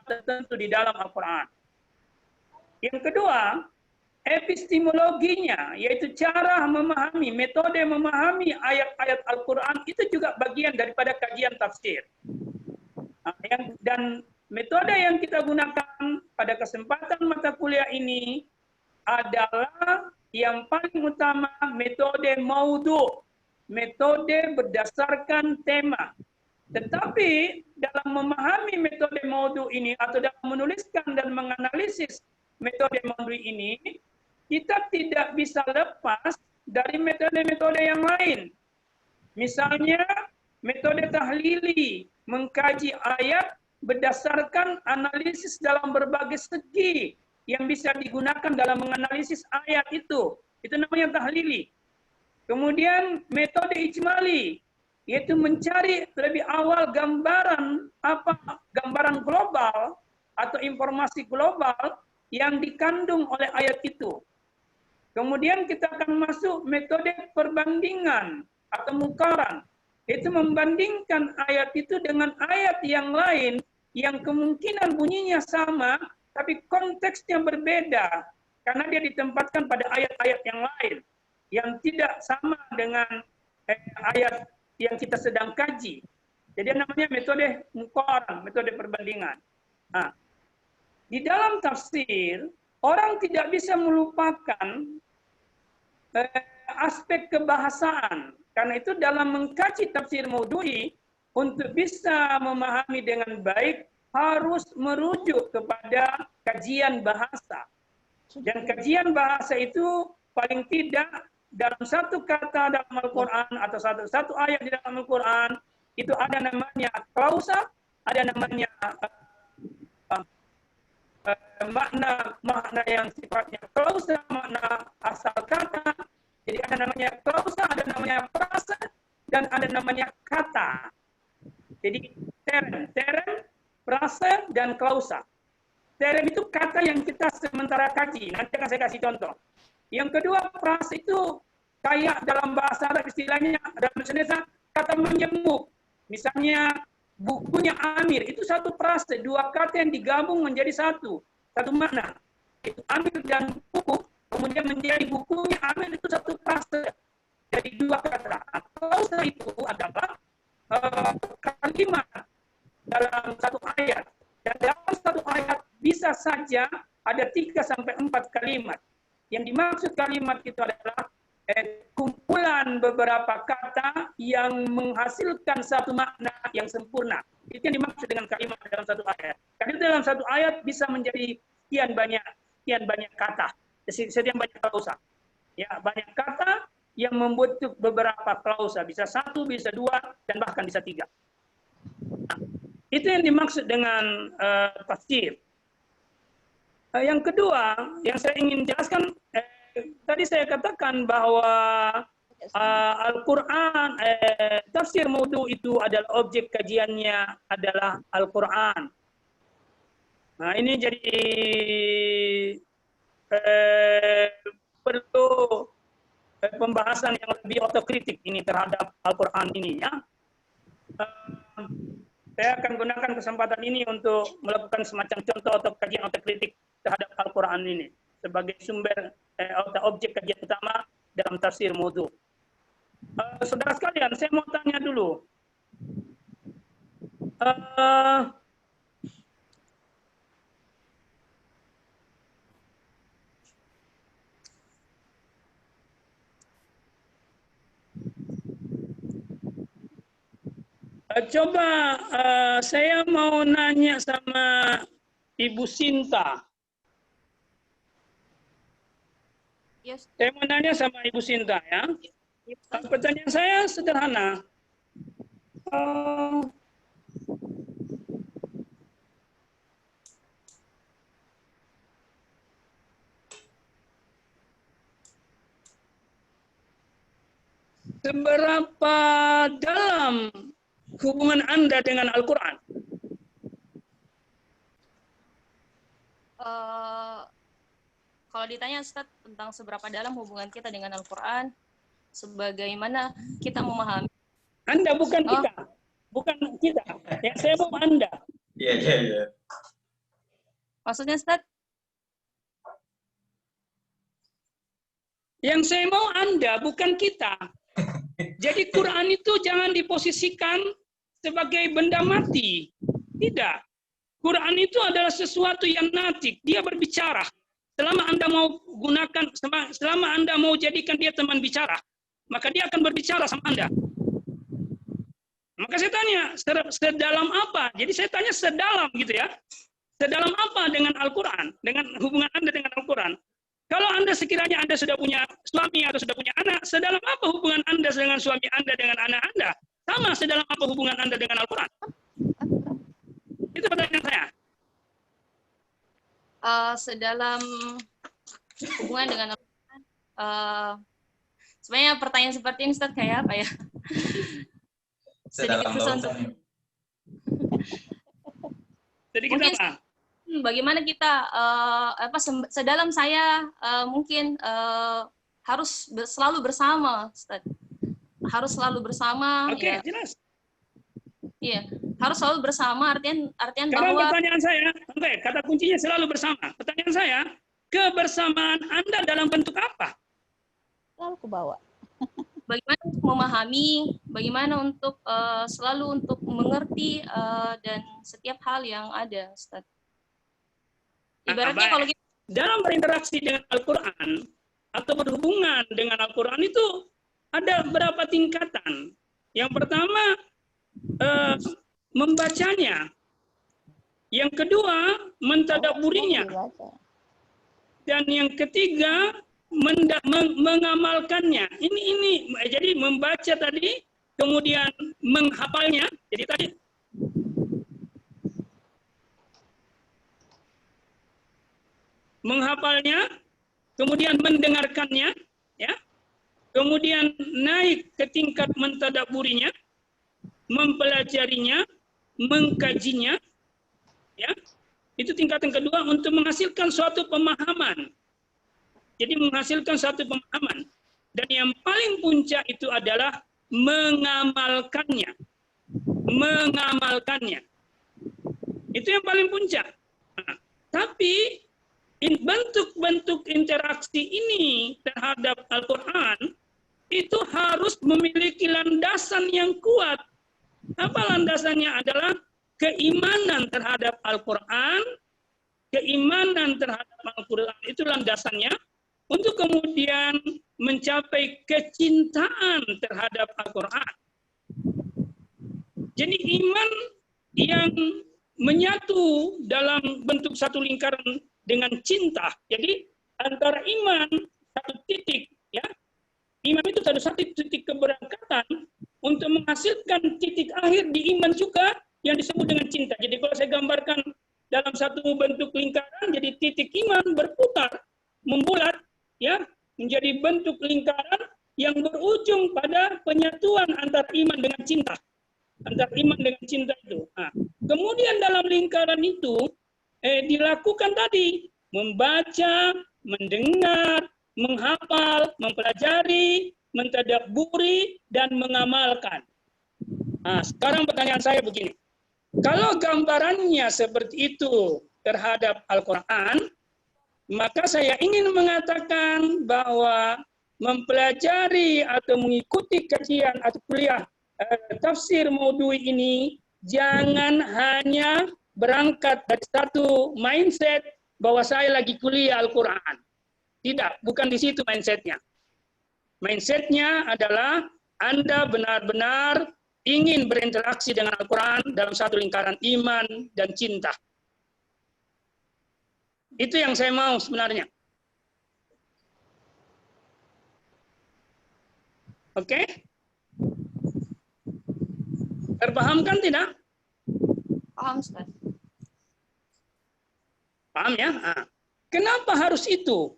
tertentu di dalam Al-Quran. Yang kedua, epistemologinya, yaitu cara memahami, metode memahami ayat-ayat Al-Quran, itu juga bagian daripada kajian tafsir. Dan metode yang kita gunakan pada kesempatan mata kuliah ini adalah yang paling utama metode maudhu, metode berdasarkan tema. Tetapi dalam memahami metode maudhu ini atau dalam menuliskan dan menganalisis metode maudhu ini, kita tidak bisa lepas dari metode-metode yang lain. Misalnya metode tahlili, mengkaji ayat berdasarkan analisis dalam berbagai segi yang bisa digunakan dalam menganalisis ayat itu. Itu namanya tahlili. Kemudian metode ijmali, yaitu mencari lebih awal gambaran global atau informasi global yang dikandung oleh ayat itu. Kemudian kita akan masuk metode perbandingan atau mukaran, yaitu membandingkan ayat itu dengan ayat yang lain yang kemungkinan bunyinya sama, tapi konteksnya berbeda karena dia ditempatkan pada ayat-ayat yang lain yang tidak sama dengan ayat yang kita sedang kaji. Jadi namanya metode muqaran, metode perbandingan. Nah, di dalam tafsir, orang tidak bisa melupakan aspek kebahasaan. Karena itu dalam mengkaji tafsir maudhu'i, untuk bisa memahami dengan baik, harus merujuk kepada kajian bahasa. Dan kajian bahasa itu paling tidak dalam satu kata dalam Al-Quran atau satu ayat di dalam Al-Quran, itu ada namanya klausa, ada namanya makna yang sifatnya klausa, makna asal kata. Jadi ada namanya klausa, ada namanya frase, dan ada namanya kata. Jadi terem, frase, dan klausa. Terem itu kata yang kita sementara kaji. Nanti akan saya kasih contoh. Yang kedua, frase itu kayak dalam bahasa Arab istilahnya, dalam bahasa Indonesia, kata menjemuk. Misalnya bukunya Amir, itu satu frase, dua kata yang digabung menjadi satu makna. Itu Amir dan buku, kemudian menjadi bukunya Amir, itu satu frase. Jadi dua kata. Klausa itu adalah kalimat dalam satu ayat. Dan dalam satu ayat bisa saja ada 3 sampai 4 kalimat. Yang dimaksud kalimat itu adalah kumpulan beberapa kata yang menghasilkan satu makna yang sempurna. Itu yang dimaksud dengan kalimat dalam satu ayat. Karena dalam satu ayat bisa menjadi sekian banyak kata, sekian banyak klausa. Ya, banyak kata yang membentuk beberapa klausa, bisa 1, bisa 2, dan bahkan bisa 3. Nah, itu yang dimaksud dengan tafsir. Yang kedua, yang saya ingin jelaskan, tadi saya katakan bahwa Al-Quran, tafsir maudhu itu adalah objek kajiannya adalah Al-Quran. Nah, ini jadi perlu pembahasan yang lebih otokritik ini terhadap Al-Quran ini, ya. Saya akan gunakan kesempatan ini untuk melakukan semacam contoh atau kajian otokritik terhadap Al-Quran ini sebagai sumber atau objek kajian utama dalam tafsir maudhu. Saudara sekalian, saya mau tanya dulu. Coba saya mau nanya sama Ibu Sinta. Yes. Saya mau nanya sama Ibu Sinta, ya. Pertanyaan saya sederhana. Seberapa dalam hubungan Anda dengan Al-Quran? Kalau ditanya Ustaz tentang seberapa dalam hubungan kita dengan Al-Quran, sebagaimana kita memahami. Anda bukan kita, bukan kita. Ya, saya mau Anda. Iya. Maksudnya Ustaz? Yang saya mau Anda, bukan kita. Jadi Quran itu jangan diposisikan sebagai benda mati. Tidak. Quran itu adalah sesuatu yang natik. Dia berbicara. Selama Anda mau gunakan, selama Anda mau jadikan dia teman bicara, maka dia akan berbicara sama Anda. Maka saya tanya, sedalam apa? Jadi saya tanya sedalam gitu ya. Sedalam apa dengan Al-Quran? Dengan hubungan Anda dengan Al-Quran? Kalau Anda sekiranya Anda sudah punya suami atau sudah punya anak, sedalam apa hubungan Anda dengan suami Anda dengan anak Anda? Sama sedalam apa hubungan Anda dengan Al-Quran? Itu pertanyaan saya. Sedalam hubungan dengan Al-Quran, sebenarnya pertanyaan seperti ini Ustaz kayak apa ya? Sedikit susah untuk. Sedikit mungkin, apa? Bagaimana kita sedalam saya mungkin harus selalu bersama, Ustaz. Harus selalu bersama. Oke, ya. jelas. Iya, harus selalu bersama. Artian Karena bahwa. pertanyaan saya, kata kuncinya selalu bersama. Pertanyaan saya, kebersamaan Anda dalam bentuk apa? Selalu ke bawah. Bagaimana untuk memahami, bagaimana untuk selalu untuk mengerti dan setiap hal yang ada, Ustaz. Ibaratnya kalau kita dalam berinteraksi dengan Al-Quran atau berhubungan dengan Al-Quran itu ada beberapa tingkatan. Yang pertama, membacanya. Yang kedua, mentadaburinya. Dan yang ketiga, mengamalkannya. Ini jadi membaca tadi, kemudian menghafalnya. Jadi tadi menghafalnya, kemudian mendengarkannya, ya, kemudian naik ke tingkat mentadaburinya, mempelajarinya, mengkajinya, ya, itu tingkatan kedua untuk menghasilkan suatu pemahaman. Jadi menghasilkan suatu pemahaman. Dan yang paling puncak itu adalah mengamalkannya, mengamalkannya. Itu yang paling puncak. Nah, tapi bentuk-bentuk interaksi ini terhadap Al-Quran itu harus memiliki landasan yang kuat. Apa landasannya? Adalah keimanan terhadap Al-Quran, keimanan terhadap Al-Quran itu landasannya untuk kemudian mencapai kecintaan terhadap Al-Quran. Jadi iman yang menyatu dalam bentuk satu lingkaran dengan cinta. Jadi antara iman satu titik, ya, iman itu satu titik keberangkatan untuk menghasilkan titik akhir di iman juga yang disebut dengan cinta. Jadi kalau saya gambarkan dalam satu bentuk lingkaran, jadi titik iman berputar, membulat, ya, menjadi bentuk lingkaran yang berujung pada penyatuan antara iman dengan cinta. Antara iman dengan cinta itu. Nah, kemudian dalam lingkaran itu dilakukan tadi membaca, mendengar, menghafal, mempelajari, mentadabburi, dan mengamalkan. Nah, sekarang pertanyaan saya begini. Kalau gambarannya seperti itu terhadap Al-Quran, maka saya ingin mengatakan bahwa mempelajari atau mengikuti kajian atau kuliah tafsir maudhui ini jangan hanya berangkat dari satu mindset bahwa saya lagi kuliah Al-Quran. Tidak, bukan di situ mindsetnya. Mindsetnya adalah Anda benar-benar ingin berinteraksi dengan Al-Quran dalam satu lingkaran iman dan cinta. Itu yang saya mau sebenarnya. Oke? Terpahamkan tidak? paham, Ustaz. Paham ya? Nah, kenapa harus itu?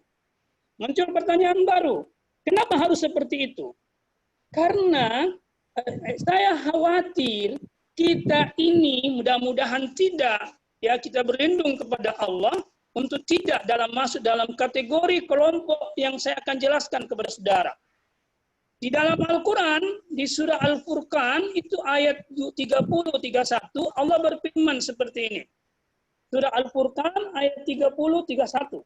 Muncul pertanyaan baru. Kenapa harus seperti itu? Karena saya khawatir kita ini mudah-mudahan tidak, ya, kita berlindung kepada Allah untuk tidak masuk dalam kategori kelompok yang saya akan jelaskan kepada saudara. Di dalam Al-Quran, di surah Al-Furqan, itu ayat 30-31, Allah berfirman seperti ini. Surah Al-Furqan ayat 30-31.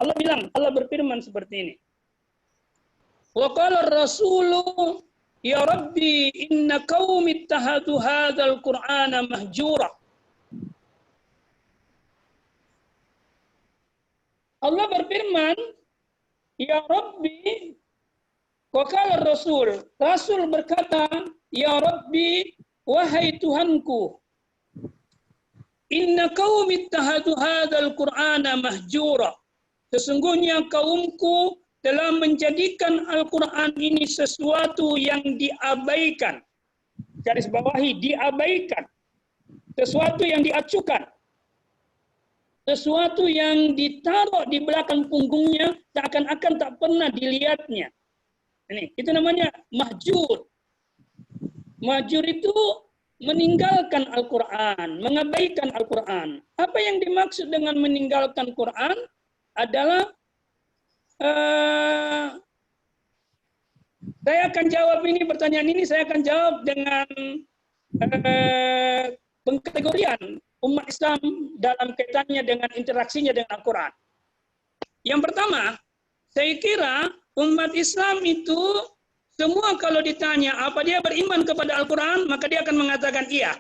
Allah bilang, Allah berfirman seperti ini. Wa qala ar-rasulu ya rabbi inna qaumi ittahadu hadzal qur'ana mahjura. Allah berfirman, ya rabbi, wa qala ar-rasul, rasul berkata, ya rabbi, wahai Tuhanku, inna qaumi ittahadu hadzal qur'ana mahjura. Sesungguhnya kaumku telah menjadikan Al-Quran ini sesuatu yang diabaikan. Garis bawahi, diabaikan. Sesuatu yang diacukan. Sesuatu yang ditaruh di belakang punggungnya, seakan-akan tak pernah dilihatnya. Ini, itu namanya mahjur. Mahjur itu meninggalkan Al-Quran, mengabaikan Al-Quran. Apa yang dimaksud dengan meninggalkan Quran adalah saya akan jawab ini, pertanyaan ini saya akan jawab dengan pengkategorian umat Islam dalam kaitannya dengan interaksinya dengan Al-Quran. Yang pertama, saya kira umat Islam itu semua kalau ditanya apa dia beriman kepada Al-Quran, maka dia akan mengatakan iya.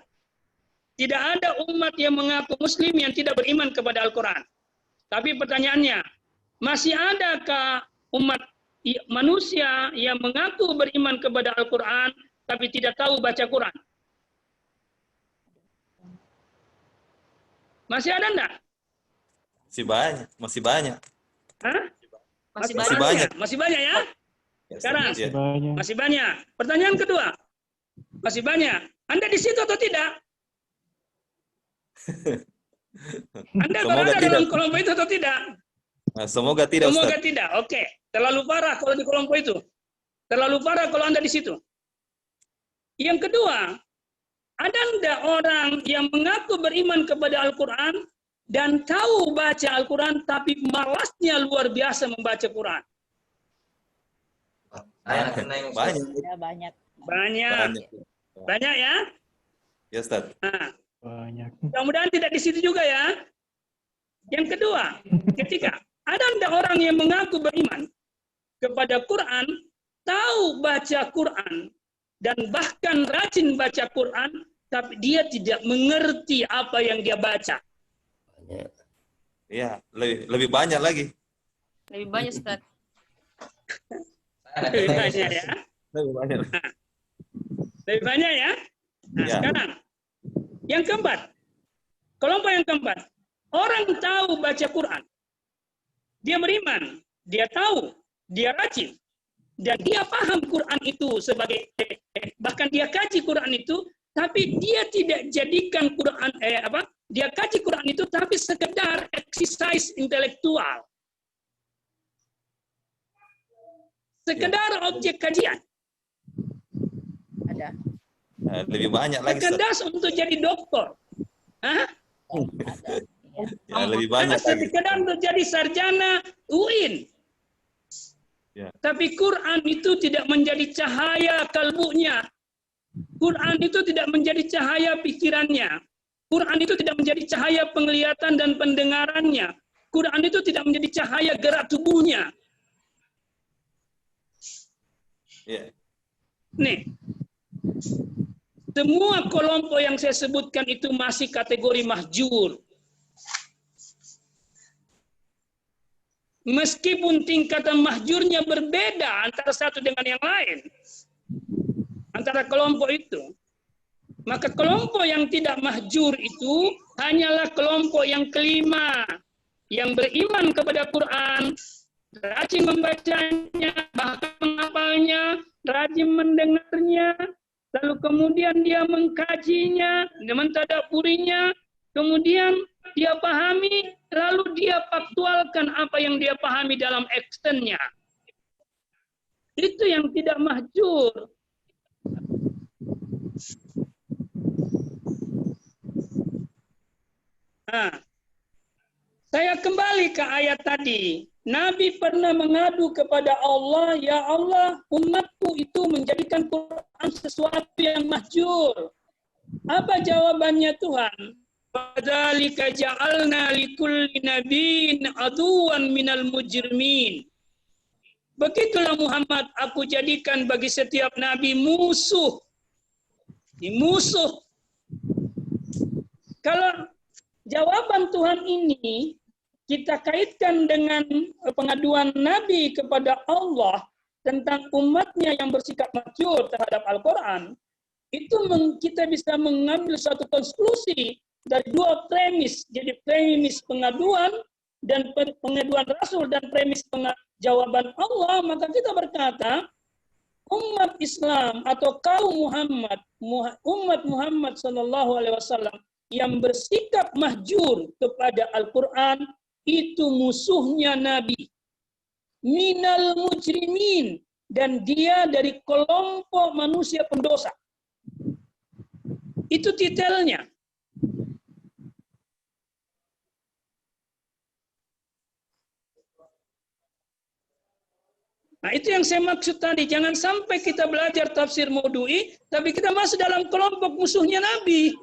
Tidak ada umat yang mengaku Muslim yang tidak beriman kepada Al-Quran. Tapi pertanyaannya, masih adakah umat manusia yang mengaku beriman kepada Al-Quran tapi tidak tahu baca Quran? Masih ada enggak? Masih banyak. Hah? Masih banyak. Masih banyak ya? Sekarang? Ya. Masih banyak. Pertanyaan kedua. Masih banyak. Anda di situ atau tidak? Anda berada dalam kelompok itu atau tidak? Nah, semoga tidak, Semoga Ustaz. tidak. Oke. Terlalu parah kalau di kelompok itu. Terlalu parah kalau Anda di situ. Yang kedua, ada enggak orang yang mengaku beriman kepada Al-Quran dan tahu baca Al-Quran tapi malasnya luar biasa membaca Quran? Banyak. Ya, banyak. Banyak. Banyak ya? Ya, Ustaz. Nah, Banyak. mudah-mudahan tidak di situ juga ya. Yang kedua, ketika ada enggak orang yang mengaku beriman kepada Quran, tahu baca Quran, dan bahkan rajin baca Quran, tapi dia tidak mengerti apa yang dia baca. Iya, lebih banyak lagi. Lebih banyak, Ustaz. Lebih banyak ya. Lebih banyak. Lebih banyak ya. Nah, Ya. sekarang yang keempat, kelompok yang keempat, orang tahu baca Quran, dia beriman, dia tahu, dia rajin, dan dia paham Quran itu sebagai, bahkan dia kaji Quran itu, tapi dia tidak jadikan Quran dia kaji Quran itu tapi sekedar exercise intelektual, sekedar objek kajian. Ada. Lebih banyak lagi, Ustaz. Sekedar untuk jadi doktor. Hah? Ada. Ya. Ya, lebih banyak lagi. Sekedar untuk jadi sarjana UIN. Ya. Tapi Quran itu tidak menjadi cahaya kalbunya. Quran itu tidak menjadi cahaya pikirannya. Quran itu tidak menjadi cahaya penglihatan dan pendengarannya. Quran itu tidak menjadi cahaya gerak tubuhnya. Ya. Nih, semua kelompok yang saya sebutkan itu masih kategori mahjur. Meskipun tingkatan mahjurnya berbeda antara satu dengan yang lain, antara kelompok itu, maka kelompok yang tidak mahjur itu hanyalah kelompok yang kelima, yang beriman kepada Quran, rajin membacanya, bahkan menghafalnya, rajin mendengarnya, lalu kemudian dia mengkajinya, mentadaburinya, kemudian dia pahami, lalu dia faktualkan apa yang dia pahami dalam actionnya. Itu yang tidak mahjur. Nah, saya kembali ke ayat tadi. Nabi pernah mengadu kepada Allah, ya Allah, umatku itu menjadikan Quran sesuatu yang mahjur. Apa jawabannya Tuhan? Kadzalika ja'alna likulli nabiyyin aduwan minal mujrimin. Begitulah Muhammad, aku jadikan bagi setiap nabi musuh. Musuh. Kalau jawaban Tuhan ini kita kaitkan dengan pengaduan Nabi kepada Allah tentang umatnya yang bersikap mature terhadap Al-Quran, itu kita bisa mengambil satu konklusi dari dua premis. Jadi premis pengaduan dan pengaduan Rasul dan premis jawaban Allah, maka kita berkata umat Islam atau kaum umat Muhammad Sallallahu Alaihi Wasallam yang bersikap mahjur kepada Al-Quran itu musuhnya Nabi. Minal mujrimin, dan dia dari kelompok manusia pendosa. Itu titelnya. Nah, itu yang saya maksud tadi. Jangan sampai kita belajar tafsir Maudu'i, tapi kita masuk dalam kelompok musuhnya Nabi.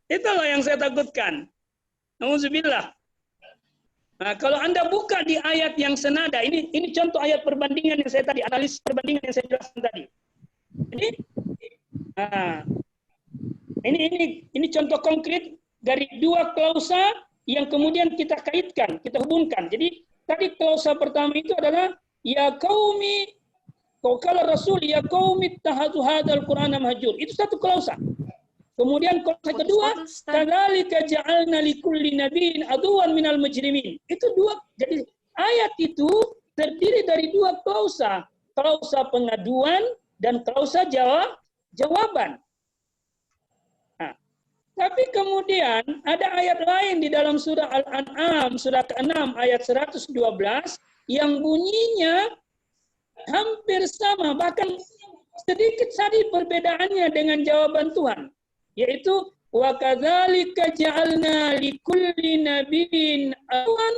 Itulah yang saya takutkan. Nauzubillah. Nah, kalau Anda buka di ayat yang senada, ini contoh ayat perbandingan yang saya tadi, analisis perbandingan yang saya jelaskan tadi. Ini contoh konkret dari dua klausa yang kemudian kita kaitkan, kita hubungkan. Jadi tadi klausa pertama itu adalah ya qaumi, qala Rasul ya qaumi tahadu hadzal Qur'ana mahjur. Itu satu klausa. Kemudian klausa kedua, kadzalika ja'alna likulli nabiyyin aduwan minal mujrimin. Itu dua. Jadi ayat itu terdiri dari dua klausa, klausa pengaduan dan klausa jawaban. Nah, tapi kemudian ada ayat lain di dalam surah Al-An'am, surah ke-6 ayat 112 yang bunyinya hampir sama, bahkan sedikit saja perbedaannya dengan jawaban Tuhan, yaitu wa kadzalika ja'alna likulli nabiyyin aduwan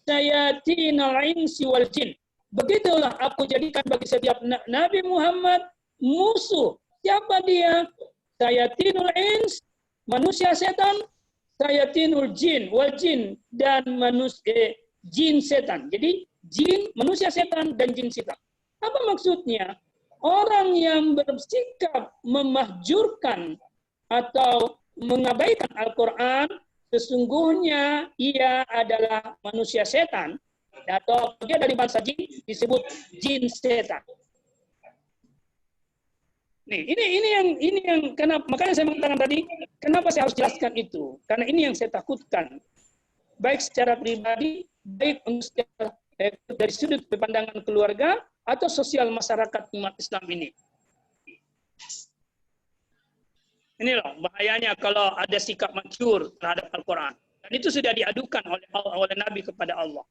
sayatinal insi wal jin. Begitulah aku jadikan bagi setiap Nabi Muhammad musuh. Siapa dia? Sayatinul ins, manusia setan, sayatinul jin, wal jin, dan jin setan. Jadi jin, manusia setan, dan jin setan. Apa maksudnya? Orang yang bersikap memahjurkan atau mengabaikan Al-Quran, sesungguhnya ia adalah manusia setan, atau dia dari bangsa jin, disebut jin setan. Nih, ini yang kenapa, makanya saya mengatakan tadi, kenapa saya harus jelaskan itu? Karena ini yang saya takutkan, baik secara pribadi, baik dari sudut pandangan keluarga atau sosial masyarakat umat Islam ini. Ini loh bahayanya kalau ada sikap masyhur terhadap Al-Quran. Dan itu sudah diadukan oleh Nabi kepada Allah.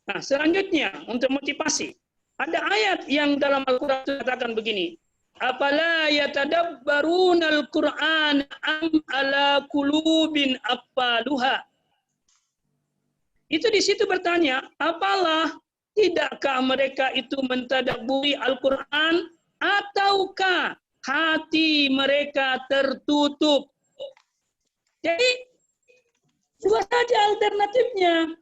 Nah, selanjutnya untuk motivasi. Ada ayat yang dalam Al-Quran katakan begini. Apala yatadabbaruna al-Qur'an am ala qulubin aqfaluha. Itu di situ bertanya, apalah tidakkah mereka itu mentadabburi Al-Quran ataukah hati mereka tertutup? Jadi dua saja alternatifnya.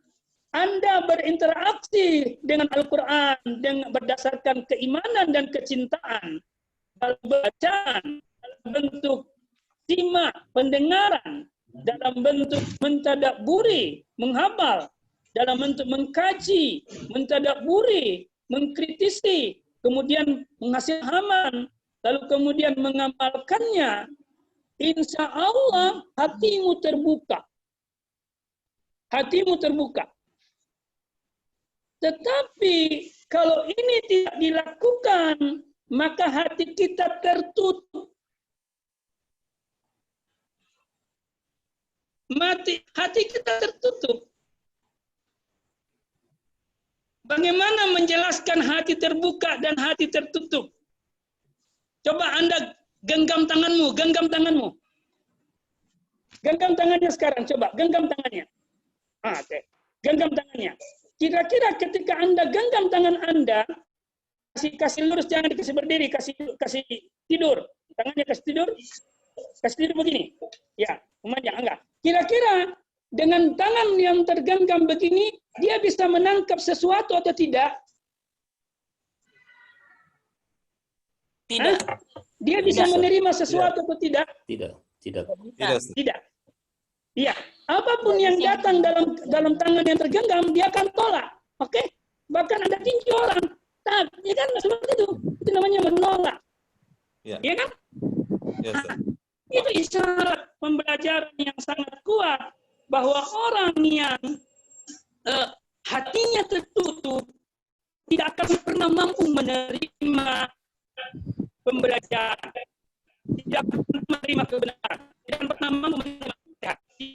Anda berinteraksi dengan Al-Quran dengan berdasarkan keimanan dan kecintaan, dalam bacaan, dalam bentuk simak, pendengaran, dalam bentuk mentadabburi, menghafal, dalam bentuk mengkaji, mentadabburi, mengkritisi, kemudian menghasilkan, lalu kemudian mengamalkannya, insya Allah hatimu terbuka. Hatimu terbuka. Tetapi kalau ini tidak dilakukan, maka hati kita tertutup. Hati kita tertutup. Bagaimana menjelaskan hati terbuka dan hati tertutup? Coba Anda genggam tanganmu, genggam tanganmu. Genggam tangannya sekarang, coba genggam tangannya. Genggam tangannya. Kira-kira ketika Anda genggam tangan Anda, kasih lurus, jangan dikasih berdiri, kasih tidur. Tangannya kasih tidur begini. Ya, memanjang, enggak. Kira-kira dengan tangan yang tergenggam begini, dia bisa menangkap sesuatu atau tidak? Tidak. Dia bisa Tidak. menerima sesuatu atau tidak? Tidak. Tidak, Ustaz. Tidak. Iya. Apapun yang datang dalam tangan yang tergenggam, dia akan tolak. Oke? Bahkan ada tinju orang. Tak, ya kan? Seperti itu. Itu namanya menolak. Ya. Iya kan? Ya, Ustaz. Itu isyarat pembelajaran yang sangat kuat bahwa orang yang hatinya tertutup tidak akan pernah mampu menerima pembelajaran, tidak akan menerima kebenaran, tidak akan pernah mampu menerima hati.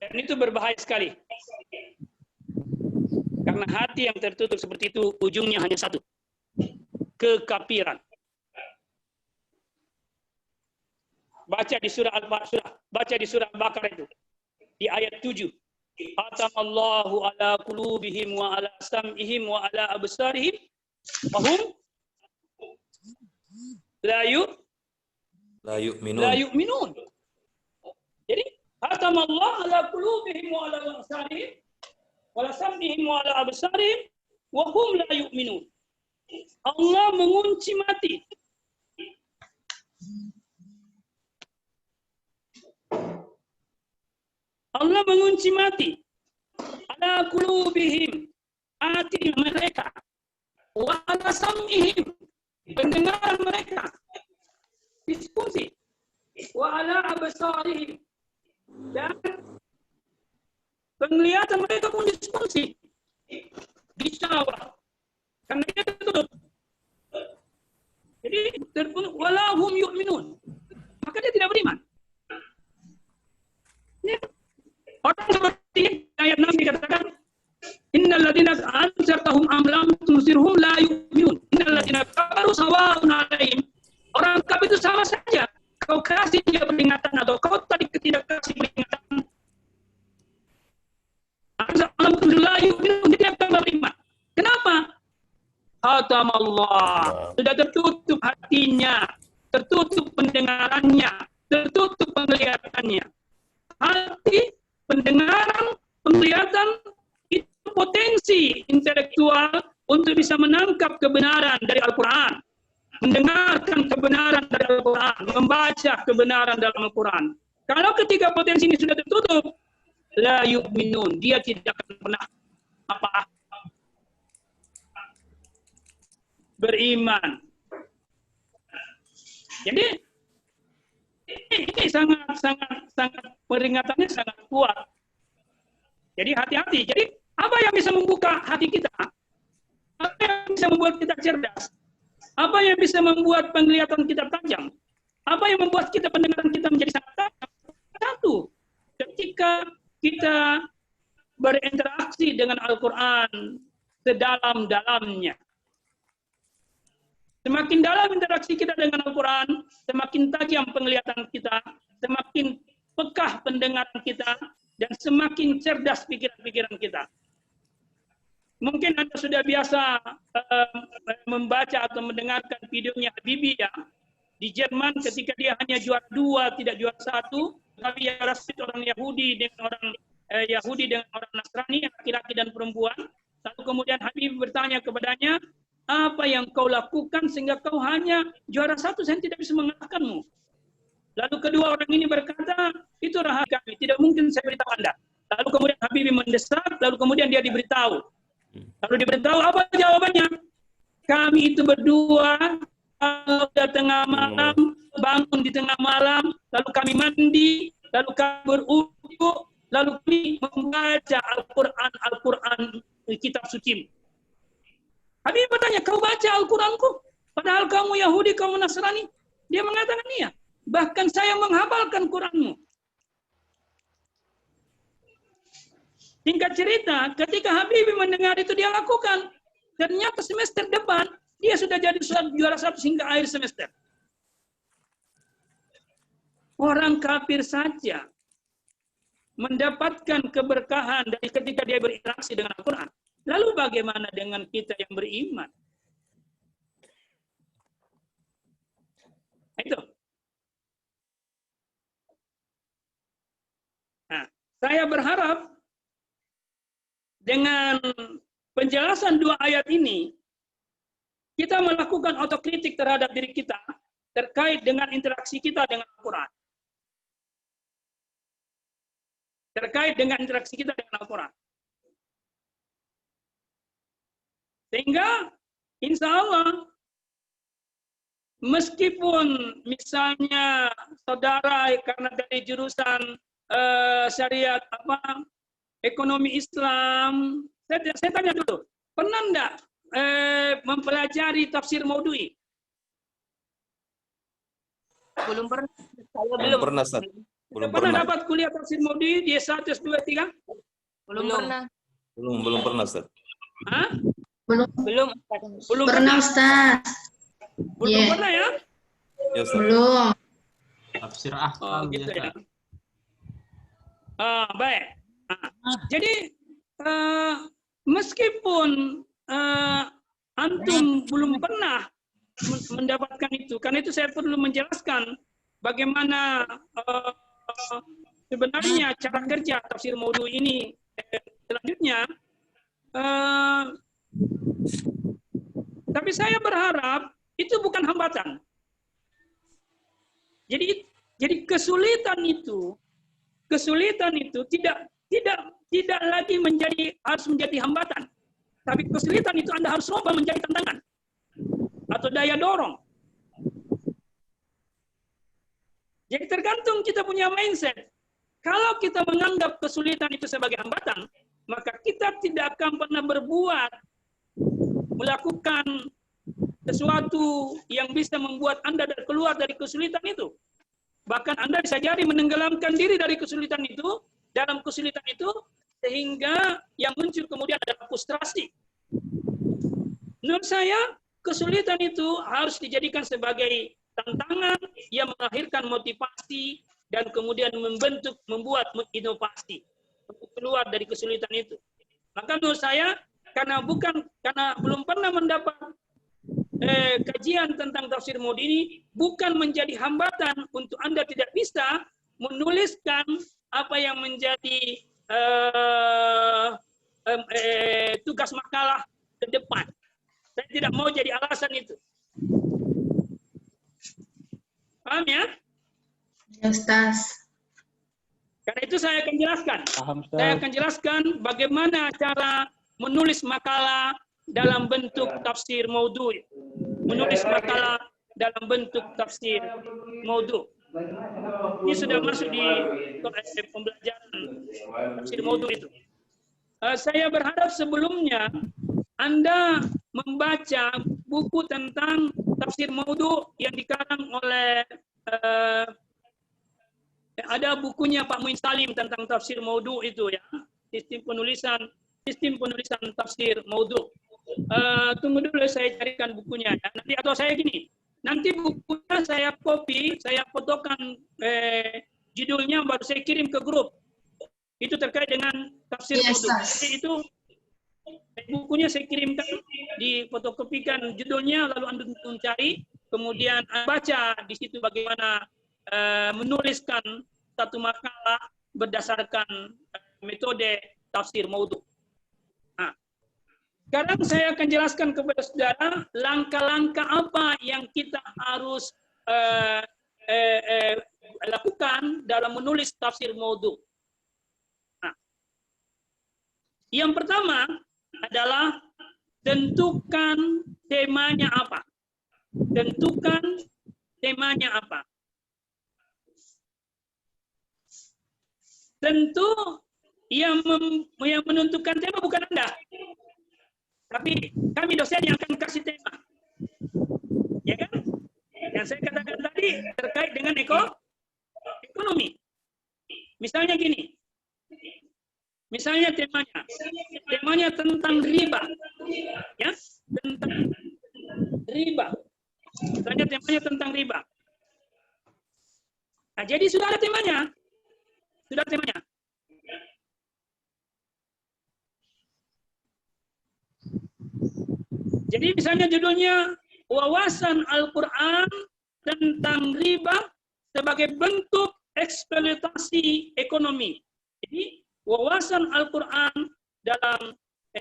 Dan itu berbahaya sekali. Karena hati yang tertutup seperti itu ujungnya hanya satu. Kekafiran. Baca di surah Al-Baqarah, baca di surah Al-Baqarah itu di ayat 7. Atamallahu ala qulubihim wa ala sam'ihim wa ala absarihim wa hum la yu'minun. Jadi atamallahu ala qulubihim wa ala absarihim wa ala sam'ihim wa ala absarihim wa hum la yu'minun. Allah mengunci mati. Allah mengunci mati. Ala qulubihim, hati mereka. Wa ala sam'ihim, pendengaran mereka. Diskusi. Wa ala absarihim, dan penglihatan mereka pun diskusi. Bisyawah. Karena dia tertutup. Jadi tertutup. Wala hum yu'minun. Maka dia tidak beriman. Ya. Orang seperti ayat 6 dikatakan, Innal ladzina anzartahum am lam tunzirhum la yu'minun. Innal ladzina kafaru sawa'un 'alaihim. Orang kafir itu sama saja. Kau kasih dia peringatan atau kau tadi tidak kasih peringatan. Alam tunzir la yu'minun, dia akan beriman. Kenapa? Atamallah. Sudah tertutup hatinya, tertutup pendengarannya, tertutup penglihatannya. Hati, pendengaran, penglihatan itu potensi intelektual untuk bisa menangkap kebenaran dari Al-Quran, mendengarkan kebenaran dari Al-Quran, membaca kebenaran dalam Al-Quran. Kalau ketiga potensi ini sudah tertutup, la yu'minun, dia tidak akan pernah beriman. Jadi ini sangat peringatannya sangat kuat. Jadi hati-hati. Jadi apa yang bisa membuka hati kita? Apa yang bisa membuat kita cerdas? Apa yang bisa membuat penglihatan kita tajam? Apa yang membuat kita pendengaran kita menjadi sangat tajam? Satu, ketika kita berinteraksi dengan Al-Quran sedalam-dalamnya. Semakin dalam interaksi kita dengan Al-Quran, semakin tajam penglihatan kita, semakin pekah pendengaran kita, dan semakin cerdas pikiran-pikiran kita. Mungkin Anda sudah biasa membaca atau mendengarkan videonya Habibie ya, di Jerman ketika dia hanya juara 2, tidak juara 1, tapi ya rasid orang Yahudi dengan orang Nasrani, laki-laki dan perempuan. Lalu kemudian Habibie bertanya kepadanya, apa yang kau lakukan sehingga kau hanya juara 1, saya tidak bisa mengalahkanmu. Lalu kedua orang ini berkata, itu rahasia kami, tidak mungkin saya beritahu Anda. Lalu kemudian Habibie mendesak, lalu kemudian dia diberitahu. Lalu diberitahu apa jawabannya? Kami itu berdua, kalau sudah tengah malam, bangun di tengah malam, lalu kami mandi, lalu kami berwudu, lalu kami membaca Al-Quran, kitab suci. Habibie bertanya, kau baca Al-Quranku? Padahal kamu Yahudi, kamu Nasrani. Dia mengatakan, iya. Bahkan saya menghafalkan Quranmu. Singkat cerita, ketika Habibie mendengar itu dia lakukan. Ternyata semester depan, dia sudah jadi juara 1 hingga akhir semester. Orang kafir saja mendapatkan keberkahan dari ketika dia berinteraksi dengan Al-Quran. Lalu bagaimana dengan kita yang beriman? Itu. Nah, saya berharap dengan penjelasan dua ayat ini, kita melakukan otokritik terhadap diri kita terkait dengan interaksi kita dengan Al-Quran. Terkait dengan interaksi kita dengan Al-Quran. Sehingga, insya Allah, meskipun misalnya saudara karena dari jurusan syariat ekonomi Islam, saya tanya dulu, pernah enggak mempelajari tafsir Maudhu'i? Belum pernah. Saya Belum pernah, Ustaz. Belum Pernah pernah. dapat kuliah tafsir Maudhu'i di S1, S2, S3? Belum pernah. Belum pernah, Ustaz. Hah? Belum. Belum Pernah, Ustaz. Belum Iya. pernah ya? Ya, Ustaz. Belum. Tafsir Oh, Ahkam gitu ya. biasa. Baik. Jadi meskipun antum belum pernah mendapatkan itu, karena itu saya perlu menjelaskan bagaimana sebenarnya cara kerja tafsir Maudhu'i ini selanjutnya. Tapi saya berharap itu bukan hambatan. Jadi kesulitan itu tidak lagi harus menjadi hambatan. Tapi kesulitan itu Anda harus coba menjadi tantangan atau daya dorong. Jadi tergantung kita punya mindset. Kalau kita menganggap kesulitan itu sebagai hambatan, maka kita tidak akan pernah melakukan sesuatu yang bisa membuat Anda keluar dari kesulitan itu. Bahkan Anda bisa jadi menenggelamkan diri dari kesulitan itu, dalam kesulitan itu, sehingga yang muncul kemudian adalah frustrasi. Menurut saya, kesulitan itu harus dijadikan sebagai tantangan yang melahirkan motivasi dan kemudian membuat inovasi untuk keluar dari kesulitan itu. Maka menurut saya, karena belum pernah mendapat kajian tentang tafsir Maudhu'i ini, bukan menjadi hambatan untuk Anda tidak bisa menuliskan apa yang menjadi tugas makalah ke depan. Saya tidak mau jadi alasan itu. Paham ya? Ya, Ustaz. Karena itu saya akan jelaskan. Paham, Ustaz. Saya akan jelaskan bagaimana cara menulis makalah dalam bentuk tafsir Maudhu'i. Menulis makalah dalam bentuk tafsir Maudhu'. Ini sudah masuk di pembelajaran tafsir Maudhu' itu. Saya berharap sebelumnya Anda membaca buku tentang tafsir Maudhu' yang dikarang oleh ada bukunya Pak Muin Salim tentang tafsir Maudhu' itu ya, sistem penulisan tafsir Maudhu'. Tunggu dulu saya carikan bukunya ya. Nanti atau saya gini, nanti bukunya saya copy, saya fotokan judulnya baru saya kirim ke grup. Itu terkait dengan tafsir Maudhu'. Jadi itu bukunya saya kirimkan, difotokopikan judulnya, lalu Anda mencari, kemudian baca di situ bagaimana menuliskan satu makalah berdasarkan metode tafsir Maudhu'. Nah, sekarang saya akan jelaskan kepada saudara langkah-langkah apa yang kita harus lakukan dalam menulis tafsir Maudhu'. Nah, yang pertama adalah tentukan temanya apa. Tentukan temanya apa. Tentu yang menentukan tema bukan Anda, tapi kami dosen yang akan kasih tema. Ya kan? Yang saya katakan tadi terkait dengan ekonomi. Misalnya gini. Misalnya temanya tentang riba. Ya, tentang riba. Misalnya temanya tentang riba. Nah, jadi sudah ada temanya. Sudah temanya. Jadi misalnya judulnya wawasan Al-Quran tentang riba sebagai bentuk eksploitasi ekonomi. Jadi wawasan Al-Quran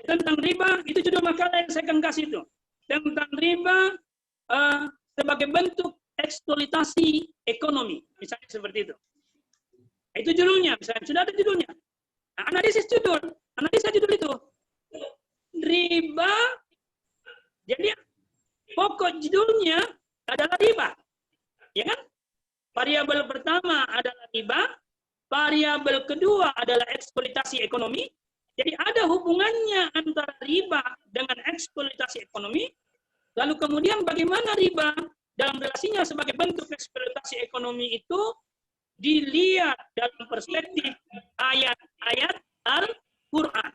tentang riba itu judul makalah yang saya akan kasih itu. Tentang riba sebagai bentuk eksploitasi ekonomi, misalnya seperti itu. Itu judulnya, misalnya sudah ada judulnya. Nah, analisa judul itu. Riba. Jadi pokok judulnya adalah riba. Ya kan? Variabel pertama adalah riba, variabel kedua adalah eksploitasi ekonomi. Jadi ada hubungannya antara riba dengan eksploitasi ekonomi. Lalu kemudian bagaimana riba dalam relasinya sebagai bentuk eksploitasi ekonomi itu dilihat dalam perspektif ayat-ayat Al-Quran.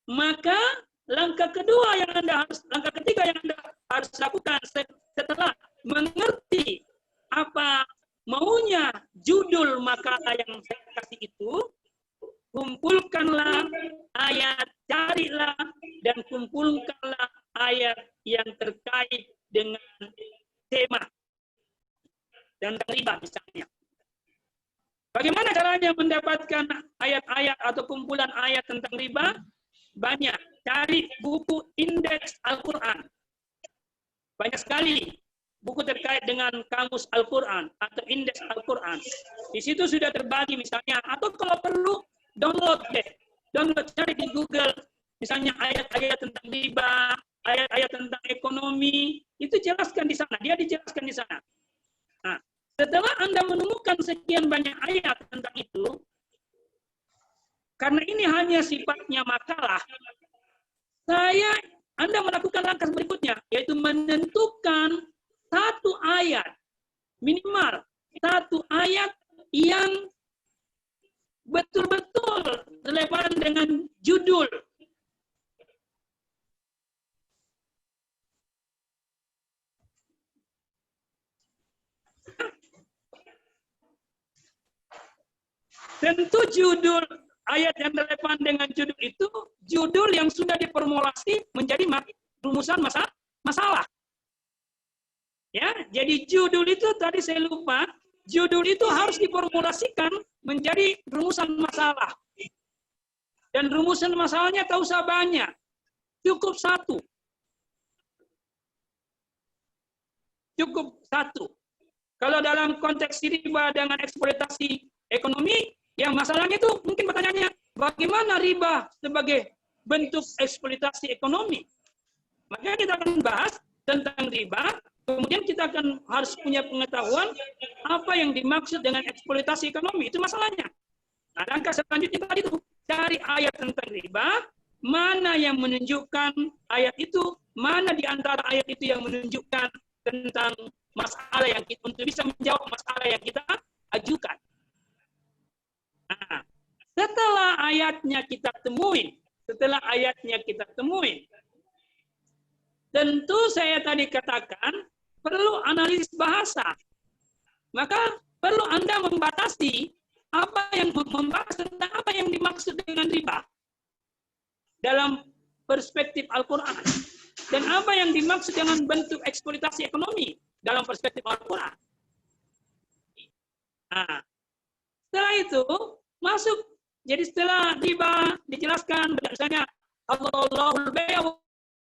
Maka langkah ketiga yang Anda harus lakukan setelah mengerti apa maunya judul makalah yang saya kasih itu, kumpulkanlah ayat, carilah dan kumpulkanlah ayat yang terkait dengan tema tentang riba misalnya. Bagaimana caranya mendapatkan ayat-ayat atau kumpulan ayat tentang riba? Banyak. Cari buku indeks Al-Quran. Banyak sekali buku terkait dengan kamus Al-Quran atau indeks Al-Quran. Di situ sudah terbagi misalnya, atau kalau perlu download deh. Download, cari di Google. Misalnya ayat-ayat tentang riba, ayat-ayat tentang ekonomi, itu jelaskan di sana. Dia dijelaskan di sana. Nah, setelah Anda menemukan sekian banyak ayat tentang itu, karena ini hanya sifatnya makalah, Anda melakukan langkah berikutnya, yaitu menentukan satu ayat, minimal satu ayat yang betul-betul relevan dengan judul. Tentu judul ayat yang relevan dengan judul itu, judul yang sudah diformulasi menjadi rumusan masalah. Ya, jadi judul itu tadi saya lupa, judul itu harus diformulasikan menjadi rumusan masalah. Dan rumusan masalahnya tak usah banyak, cukup satu. Cukup satu. Kalau dalam konteks riba dengan eksploitasi ekonomi, yang masalahnya itu mungkin pertanyaannya, bagaimana riba sebagai bentuk eksploitasi ekonomi? Maka kita akan bahas tentang riba, kemudian kita akan harus punya pengetahuan apa yang dimaksud dengan eksploitasi ekonomi, itu masalahnya. Nah, langkah selanjutnya tadi itu, cari ayat tentang riba, mana yang menunjukkan ayat itu, mana di antara ayat itu yang menunjukkan tentang masalah yang kita, untuk bisa menjawab masalah yang kita ajukan. Nah, setelah ayatnya kita temui, tentu saya tadi katakan perlu analisis bahasa. Maka perlu Anda membatasi apa yang membahas tentang apa yang dimaksud dengan riba dalam perspektif Al-Quran, dan apa yang dimaksud dengan bentuk eksploitasi ekonomi dalam perspektif Al-Quran. Nah, setelah itu masuk, jadi setelah riba dijelaskan, misalnya Allahul bay'u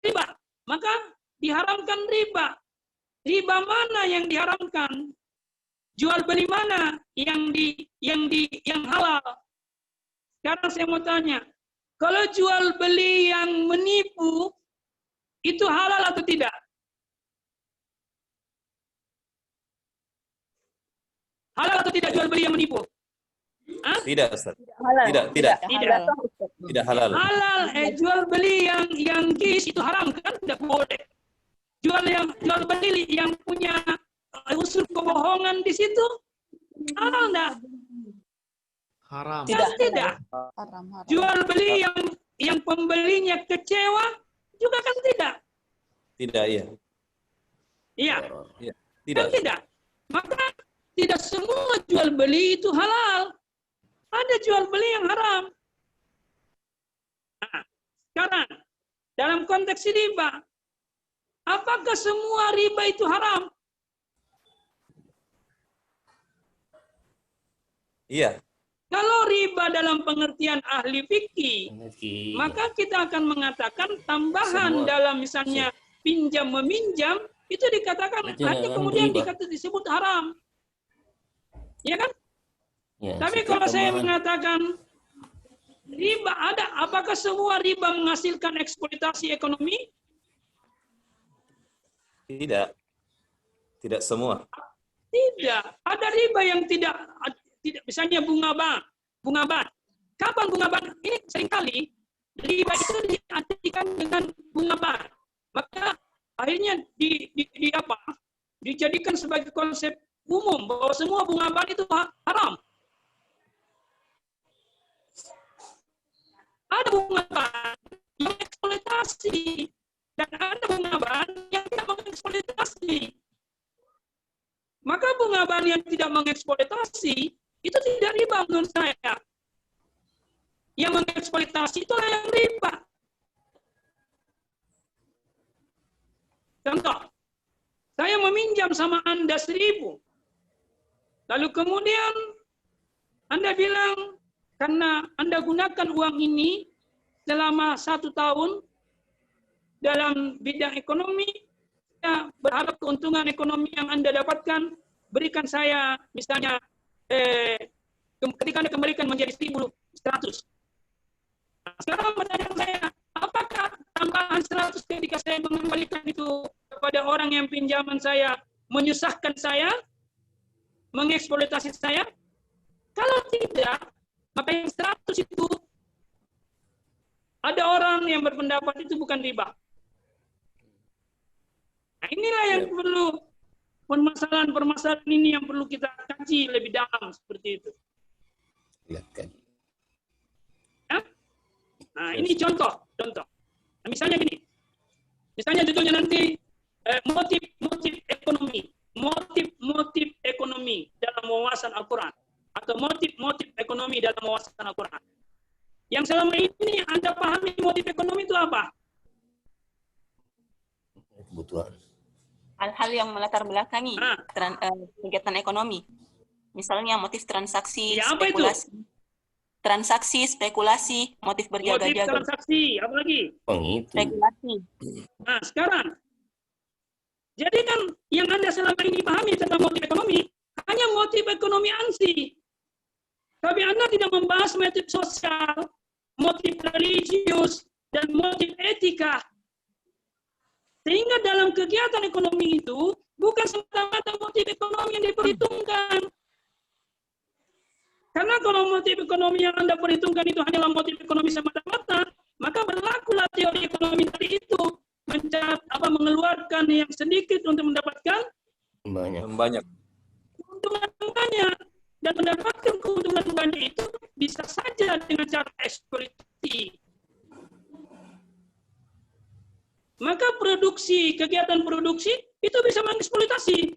riba, maka diharamkan riba. Riba mana yang diharamkan? Jual beli mana yang halal? Sekarang saya mau tanya, kalau jual beli yang menipu itu halal atau tidak? Halal atau tidak jual beli yang menipu? Hah? Tidak, Ustaz. Halal. Tidak halal. Halal, jual beli yang kis itu haram kan? Tidak boleh. Jual beli yang punya unsur kebohongan di situ halal enggak? Haram. Tidak. Haram. Jual beli yang pembelinya kecewa juga kan tidak? Tidak, iya. Iya. Iya. Kan tidak. Maka tidak semua jual beli itu halal. Ada jual beli yang haram. Nah, sekarang dalam konteks riba, apakah semua riba itu haram? Iya. Kalau riba dalam pengertian ahli fikih, maka kita akan mengatakan tambahan dalam misalnya pinjam meminjam itu dikatakan hanya kemudian disebut haram. Ya kan? Ya, Tapi kalau saya mengatakan riba ada, apakah semua riba menghasilkan eksploitasi ekonomi? Tidak. Tidak semua. Tidak. Ada riba yang tidak, misalnya bunga bank. Kapan bunga bank? Ini seringkali riba itu diartikan dengan bunga bank. Maka akhirnya dijadikan sebagai konsep umum bahwa semua bunga bank itu haram. Ada bunga bank yang eksploitasi dan ada bunga bank yang tidak mengeksploitasi. Maka bunga bank yang tidak mengeksploitasi itu tidak riba menurut saya. Yang mengeksploitasi itulah yang riba. Contoh, saya meminjam sama Anda 1.000. Lalu kemudian Anda bilang, karena Anda gunakan uang ini selama 1 tahun dalam bidang ekonomi, saya berharap keuntungan ekonomi yang Anda dapatkan, berikan saya misalnya ketika Anda kembalikan menjadi 1.100. Nah, sekarang pertanyaan saya, apakah tambahan 100 ketika saya mengembalikan itu kepada orang yang pinjaman saya menyusahkan saya, mengeksploitasi saya? Kalau tidak, maka yang 100 itu ada orang yang berpendapat itu bukan riba. Nah, inilah yang perlu, permasalahan ini yang perlu kita kaji lebih dalam seperti itu. Ya? Nah, ini contoh. Nah, misalnya gini, misalnya judulnya nanti motif ekonomi dalam wawasan Al-Quran, atau motif ekonomi dalam wawasan Al-Quran. Yang selama ini Anda pahami motif ekonomi itu apa? Kebutuhan. Hal-hal yang melatar belakangi kegiatan ekonomi. Misalnya motif transaksi, ya, apa spekulasi. itu? Transaksi, spekulasi, motif berjaga-jaga. Motif transaksi, apa lagi? Spekulasi. Nah, sekarang. Jadi kan yang Anda selama ini pahami tentang motif ekonomi, hanya motif ekonomi ANSI. Tapi Anda tidak membahas motif sosial, motif religius, dan motif etika. Sehingga dalam kegiatan ekonomi itu, bukan semata-mata motif ekonomi yang diperhitungkan. Karena kalau motif ekonomi yang Anda perhitungkan itu hanyalah motif ekonomi semata-mata, maka berlakulah teori ekonomi tadi itu. Mengeluarkan yang sedikit untuk mendapatkan banyak. keuntungan banyak. Dan mendapatkan keuntungan banyak itu bisa saja dengan cara eksploitasi. Maka kegiatan produksi itu bisa mengeksploitasi.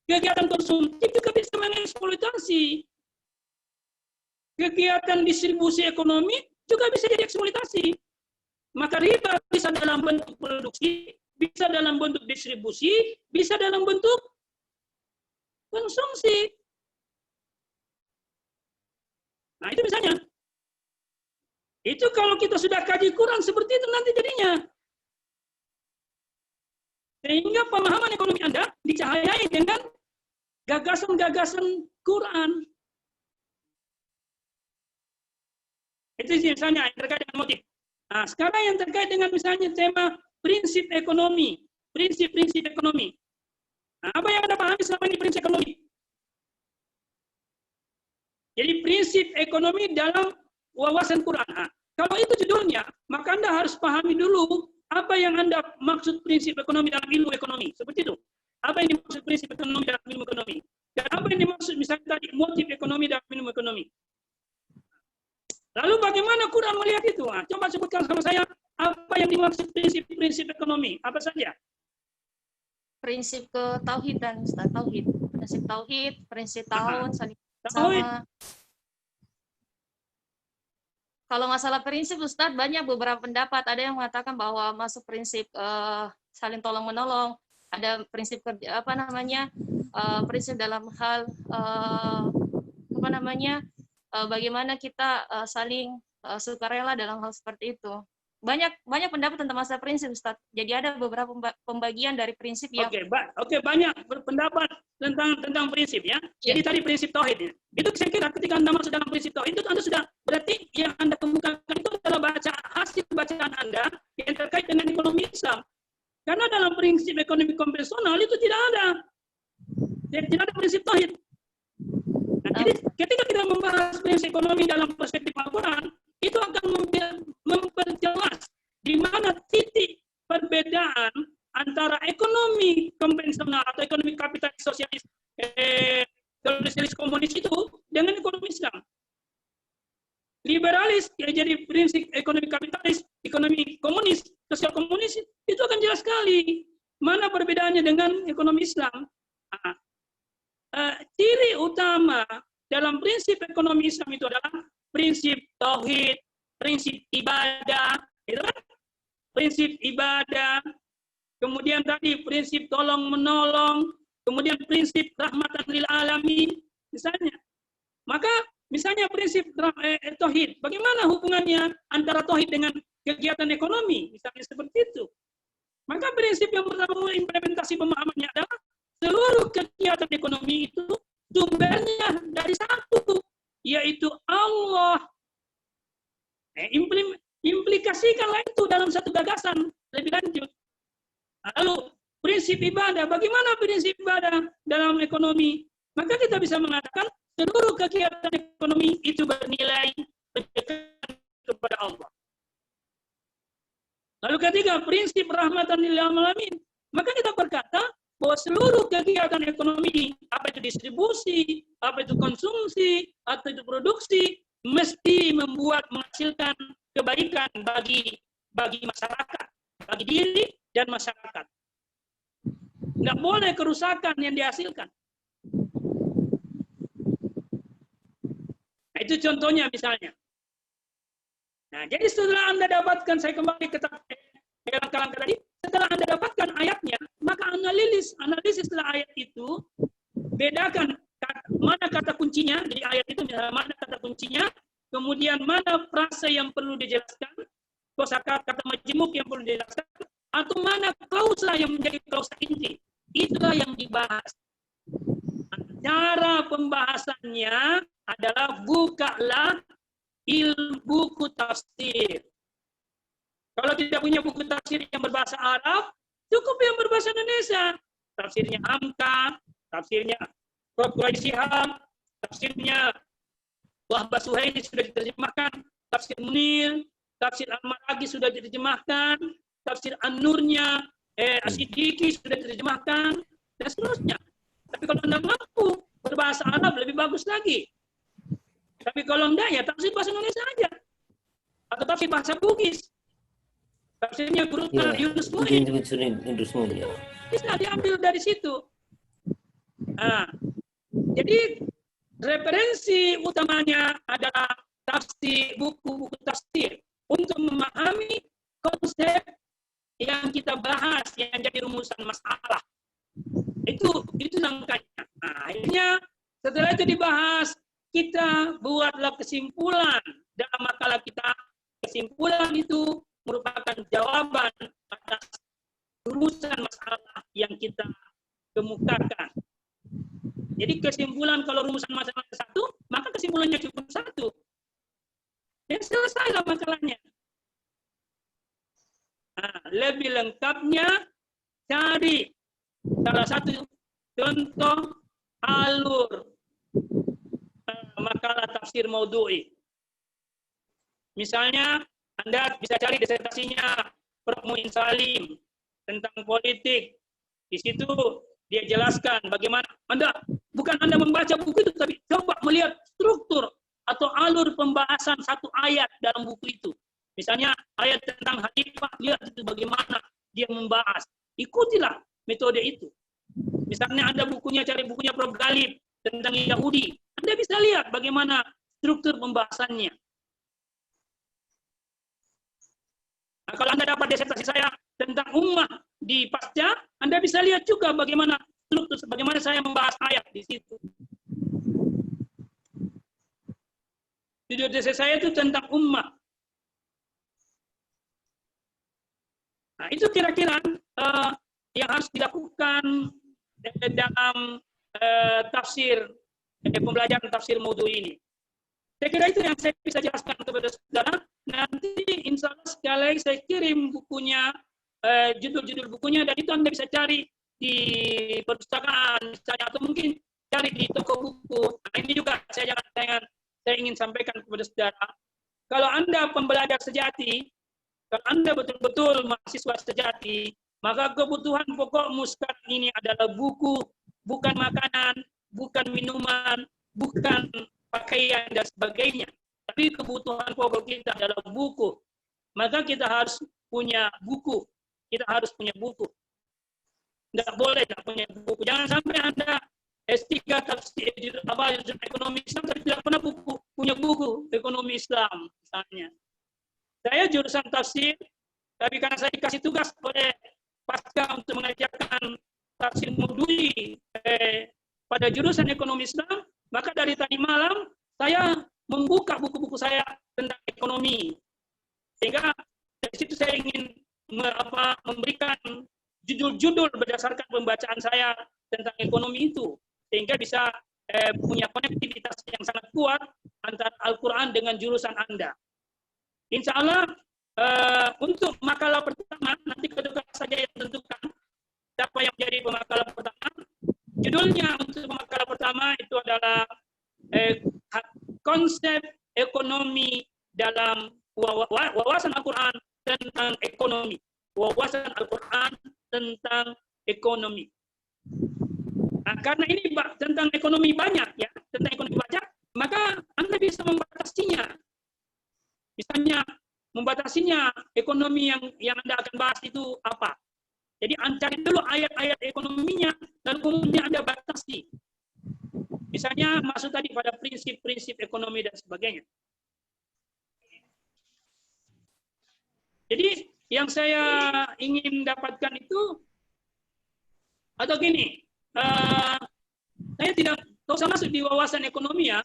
Kegiatan konsumtif juga bisa mengeksploitasi. Kegiatan distribusi ekonomi juga bisa jadi eksploitasi. Maka riba bisa dalam bentuk produksi, bisa dalam bentuk distribusi, bisa dalam bentuk konsumsi. Nah, itu misalnya. Itu kalau kita sudah kaji Quran seperti itu nanti jadinya. Sehingga pemahaman ekonomi Anda dicahayai dengan gagasan-gagasan Quran. Itu misalnya yang terkait dengan motif. Nah, sekarang yang terkait dengan misalnya tema prinsip ekonomi, prinsip-prinsip ekonomi. Nah, apa yang Anda pahami selama ini prinsip ekonomi? Jadi prinsip ekonomi dalam wawasan Quran. Nah, kalau itu judulnya, maka Anda harus pahami dulu apa yang Anda maksud prinsip ekonomi dalam ilmu ekonomi. Seperti itu. Apa yang dimaksud prinsip ekonomi dalam ilmu ekonomi? Dan apa yang dimaksud misalnya tadi motif ekonomi dalam ilmu ekonomi? Lalu bagaimana Quran melihat itu? Nah, coba sebutkan sama saya apa yang dimaksud prinsip-prinsip ekonomi. Apa saja? Prinsip ketauhidan, Ustaz. Tauhid. Prinsip tauhid, prinsip tahun, saling Tauhid. sama. Kalau masalah prinsip, Ustadz, banyak beberapa pendapat. Ada yang mengatakan bahwa masuk prinsip saling tolong menolong, ada prinsip kerja prinsip dalam hal bagaimana kita saling sukarela dalam hal seperti itu. Banyak pendapat tentang masalah prinsip, Ustadz. Jadi ada beberapa pembagian dari prinsip yang Oke, banyak berpendapat tentang prinsip ya. Jadi tadi prinsip tauhid ya. Itu saya kira ketika Anda masuk dalam prinsip tauhid itu Anda sudah berarti yang Anda kemukakan itu adalah hasil bacaan Anda yang terkait dengan ekonomi Islam. Karena dalam prinsip ekonomi konvensional itu tidak ada prinsip tauhid. Nah, jadi ketika kita membahas prinsip ekonomi dalam perspektif Al-Quran, itu akan memperjelas di mana titik perbedaan antara ekonomi konvensional atau ekonomi kapitalis sosialis komunis itu dengan ekonomi Islam. Liberalis jadi prinsip ekonomi kapitalis, ekonomi komunis, sosial komunis itu akan jelas sekali mana perbedaannya dengan ekonomi Islam. Ciri utama dalam prinsip ekonomi Islam itu adalah prinsip tauhid, prinsip ibadah, itu kan? Prinsip ibadah, kemudian tadi prinsip tolong menolong, kemudian prinsip rahmatan lil alamin, misalnya. Maka misalnya prinsip tauhid, bagaimana hubungannya antara tauhid dengan kegiatan ekonomi, misalnya seperti itu. Maka prinsip yang pertama implementasi pemahamannya adalah seluruh kegiatan ekonomi itu sumbernya dari satu, yaitu Allah. Implikasikanlah itu dalam satu gagasan lebih lanjut. Lalu prinsip ibadah, bagaimana prinsip ibadah dalam ekonomi? Maka kita bisa mengatakan seluruh kegiatan ekonomi itu bernilai pendekatan kepada Allah. Lalu ketiga, prinsip rahmatan lil alamin. Maka kita berkata bahwa seluruh kegiatan ekonomi, apa itu distribusi, apa itu konsumsi, atau itu produksi, mesti menghasilkan kebaikan bagi masyarakat, bagi diri dan masyarakat. Nggak boleh kerusakan yang dihasilkan. Nah, itu contohnya misalnya. Nah, jadi setelah Anda dapatkan, saya kembali ke kerangka tadi, setelah Anda dapatkan ayatnya, maka analisis setelah ayat itu, bedakan mana kata kuncinya, jadi ayat itu mana kata kuncinya, kemudian mana frase yang perlu dijelaskan, kosakata kata majemuk yang perlu dijelaskan, atau mana klausa yang menjadi klausa inti. Itulah yang dibahas. Cara pembahasannya adalah bukalah buku tafsir. Kalau tidak punya buku tafsir yang berbahasa Arab, cukup yang berbahasa Indonesia. Tafsirnya Hamka, tafsirnya Quraisy Shihab, tafsirnya Wahbah Suhaili sudah diterjemahkan, tafsir Munir, tafsir Al-Maraghi sudah diterjemahkan, tafsir An-Nurnya, As-Siddiqi sudah diterjemahkan, dan seterusnya. Tapi kalau Anda mampu berbahasa Arab lebih bagus lagi. Tapi kalau enggak ya tafsir bahasa Indonesia aja. Atau tafsir bahasa Bugis. Tafsirnya Guru Yunus Muin. Bisa diambil dari situ. Nah, jadi referensi utamanya adalah tafsir, buku-buku tafsir untuk memahami konsep yang kita bahas yang jadi rumusan masalah. Itu langkahnya. Nah, akhirnya setelah itu dibahas, kita buatlah kesimpulan dalam makalah kita. Kesimpulan itu merupakan jawaban atas urusan masalah yang kita kemukakan. Jadi kesimpulan kalau rumusan masalah satu, maka kesimpulannya cukup satu. Dan selesailah makalahnya. Nah, lebih lengkapnya cari salah satu contoh alur makalah tafsir maudhu'i. Misalnya, Anda bisa cari disertasinya Prof. Muin Salim tentang politik. Di situ dia jelaskan bagaimana bukan Anda membaca buku itu, tapi coba melihat struktur atau alur pembahasan satu ayat dalam buku itu. Misalnya ayat tentang khalifah, lihat itu bagaimana dia membahas. Ikutilah metode itu. Misalnya Anda cari bukunya Prof. Galib tentang Yahudi. Anda bisa lihat bagaimana struktur pembahasannya. Nah, kalau Anda dapat disertasi saya tentang ummah di pasca, Anda bisa lihat juga bagaimana struktur, bagaimana saya membahas ayat di situ. Judul tesis saya itu tentang ummah. Nah, itu kira-kira yang harus dilakukan dalam tafsir, pembelajaran tafsir maudhu ini. Saya kira itu yang saya bisa jelaskan kepada saudara. Nanti insya Allah sekali saya kirim bukunya, judul-judul bukunya, dan itu Anda bisa cari di perpustakaan misalnya, atau mungkin cari di toko buku. Nah, ini juga saya ingin sampaikan kepada saudara. Kalau Anda pembelajar sejati, kalau Anda betul-betul mahasiswa sejati, maka kebutuhan pokokmu sekarang ini adalah buku, bukan makanan, bukan minuman, bukan pakaian dan sebagainya. Tapi kebutuhan pokok kita adalah buku. Maka kita harus punya buku. Kita harus punya buku. Nggak boleh tidak punya buku. Jangan sampai Anda S3 tafsir ekonomi Islam tapi tidak pernah punya buku ekonomi Islam misalnya. Saya jurusan tafsir, tapi karena saya dikasih tugas oleh pasca untuk mengajarkan tafsir maudhu'i pada jurusan ekonomi Islam, maka dari tadi malam saya membuka buku-buku saya tentang ekonomi. Sehingga dari situ saya ingin memberikan judul-judul berdasarkan pembacaan saya tentang ekonomi itu. Sehingga bisa punya konektivitas yang sangat kuat antara Al-Quran dengan jurusan Anda. Insya Allah untuk makalah pertama, nanti kedua saja yang tentukan siapa yang menjadi pemakalah pertama. Judulnya untuk pemakalah pertama itu adalah konsep ekonomi dalam wawasan Al-Quran tentang ekonomi. Wawasan Al-Quran tentang ekonomi. Nah, karena ini tentang ekonomi banyak ya, tentang ekonomi banyak, maka Anda bisa membatasinya. Misalnya membatasinya ekonomi yang Anda akan bahas itu apa. Jadi cari dulu ayat-ayat ekonominya dan kemudian Anda batasi. Misalnya masuk tadi pada prinsip-prinsip ekonomi dan sebagainya. Jadi yang saya ingin dapatkan itu, atau gini, saya tidak usah masuk di wawasan ekonomi ya,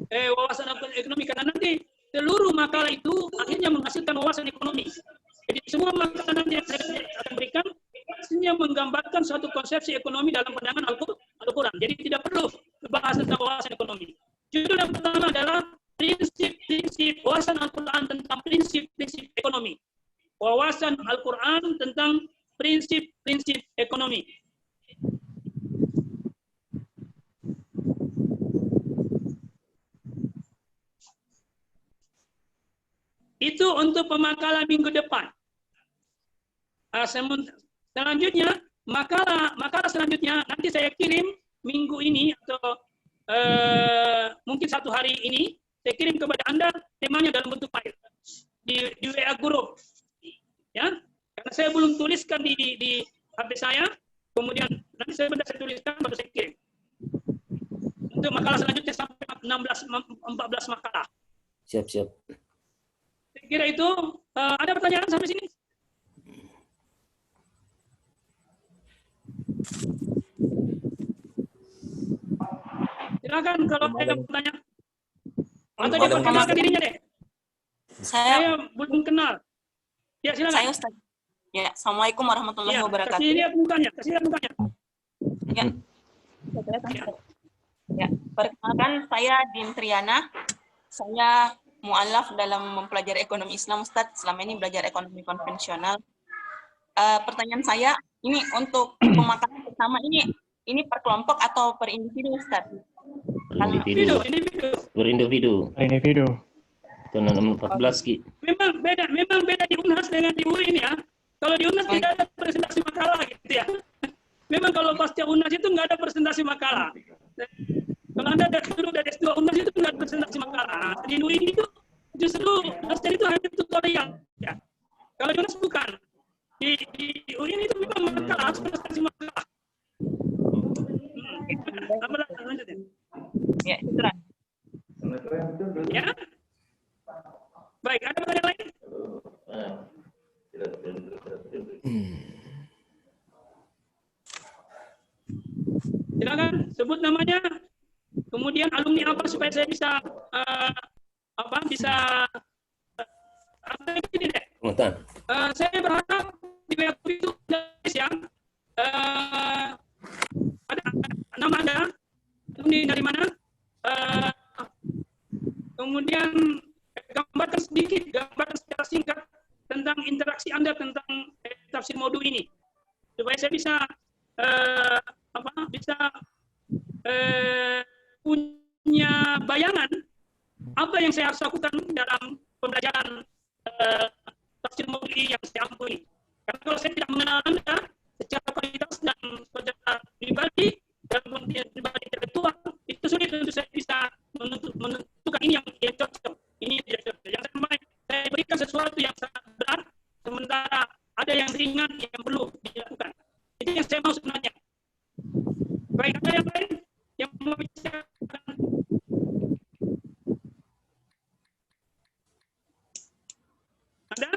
wawasan ekonomi, karena nanti seluruh makalah itu akhirnya menghasilkan wawasan ekonomi. Jadi semua makalah nanti yang saya akan berikan hasilnya menggambarkan suatu konsepsi ekonomi dalam pandangan Al-Quran. Jadi tidak perlu bahas tentang wawasan ekonomi. Judul yang pertama adalah prinsip-prinsip wawasan Al-Quran tentang prinsip-prinsip ekonomi. Wawasan Al-Quran tentang prinsip-prinsip ekonomi. Itu untuk pemakalah minggu depan. Selanjutnya, makalah selanjutnya nanti saya kirim minggu ini atau mungkin satu hari ini, saya kirim kepada Anda temanya dalam bentuk file di WA group. Ya, karena saya belum tuliskan di HP saya, kemudian nanti saya tuliskan baru saya kirim. Untuk makalah selanjutnya sampai 14 makalah. Siap. Saya kira itu ada pertanyaan sampai sini? Silakan kalau ada pertanyaan. Atau diperkenalkan dirinya deh. Saya belum kenal. Ya silakan. Saya Ustaz. Ya, Assalamualaikum warahmatullahi wabarakatuh. Kasih lihat mukanya. Ya, perkenalkan saya Din Triana. Saya mu'alaf dalam mempelajari ekonomi Islam, Ustaz. Selama ini belajar ekonomi konvensional. Pertanyaan saya, ini untuk pemakaran pertama ini per kelompok atau per individu, Ustaz? Berindividu. Itu 14 Ki. Memang beda di UNHAS dengan di UI ini ya. Kalau di UNHAS tidak ada presentasi makalah gitu ya. Memang kalau pasca UNHAS itu nggak ada presentasi makalah. Kalau Anda dulu dari S2 UNHAS itu nggak ada presentasi makalah. Di UI itu justru master itu hanya tutorial. Ya. Kalau di UNHAS bukan. Di UI ini itu memang makalah, harus presentasi makalah. Lanjutnya. Ya, itu lah. Ya. Baik, ada pertanyaan lain? Silakan sebut namanya. Kemudian alumni apa supaya saya bisa ini deh. Saya berharap di WhatsApp itu ya ada nama Anda, alumni dari mana, kemudian gambarkan secara singkat tentang interaksi Anda tentang tafsir modul ini, supaya saya bisa punya bayangan apa yang saya harus lakukan dalam pembelajaran tafsir modul ini yang saya ampu ini. Karena kalau saya tidak mengenal Anda secara kualitas dan secara pribadi dan pribadi intelektual, itu sulit untuk saya bisa menentukan ini yang cocok, ini yang tidak cocok. Yang saya berikan sesuatu yang sangat berat, sementara ada yang ringan yang perlu dilakukan. Itu yang saya mau sebenarnya. Baik, ada yang lain yang mau bicara? Ada?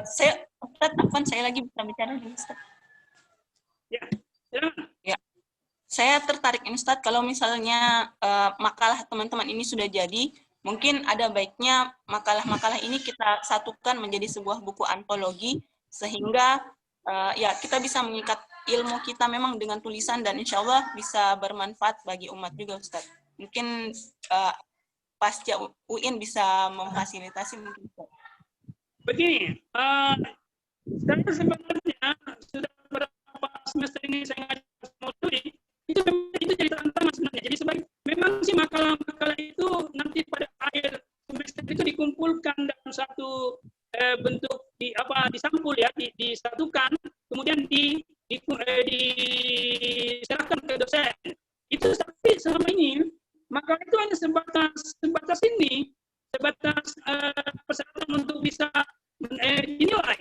Saya lagi bisa bicara nih, Ustaz. Ya, silakan. Ya, saya tertarik ini, Ustaz, kalau misalnya makalah teman-teman ini sudah jadi, mungkin ada baiknya makalah-makalah ini kita satukan menjadi sebuah buku antologi, sehingga ya kita bisa mengikat ilmu kita memang dengan tulisan dan insya Allah bisa bermanfaat bagi umat juga, Ustaz. Mungkin pasca UIN bisa memfasilitasi mungkin. Begini, saya sebenarnya sudah beberapa semester ini saya ngajar modul ini, itu jadi tantangan sebenarnya. Jadi memang sih makalah-makalah itu nanti pada akhir semester itu dikumpulkan dalam satu bentuk disampul ya, disatukan, kemudian diserahkan ke dosen. Itu tapi selama ini makalah itu hanya sebatas ini, sebatas persyaratan untuk bisa dinilai.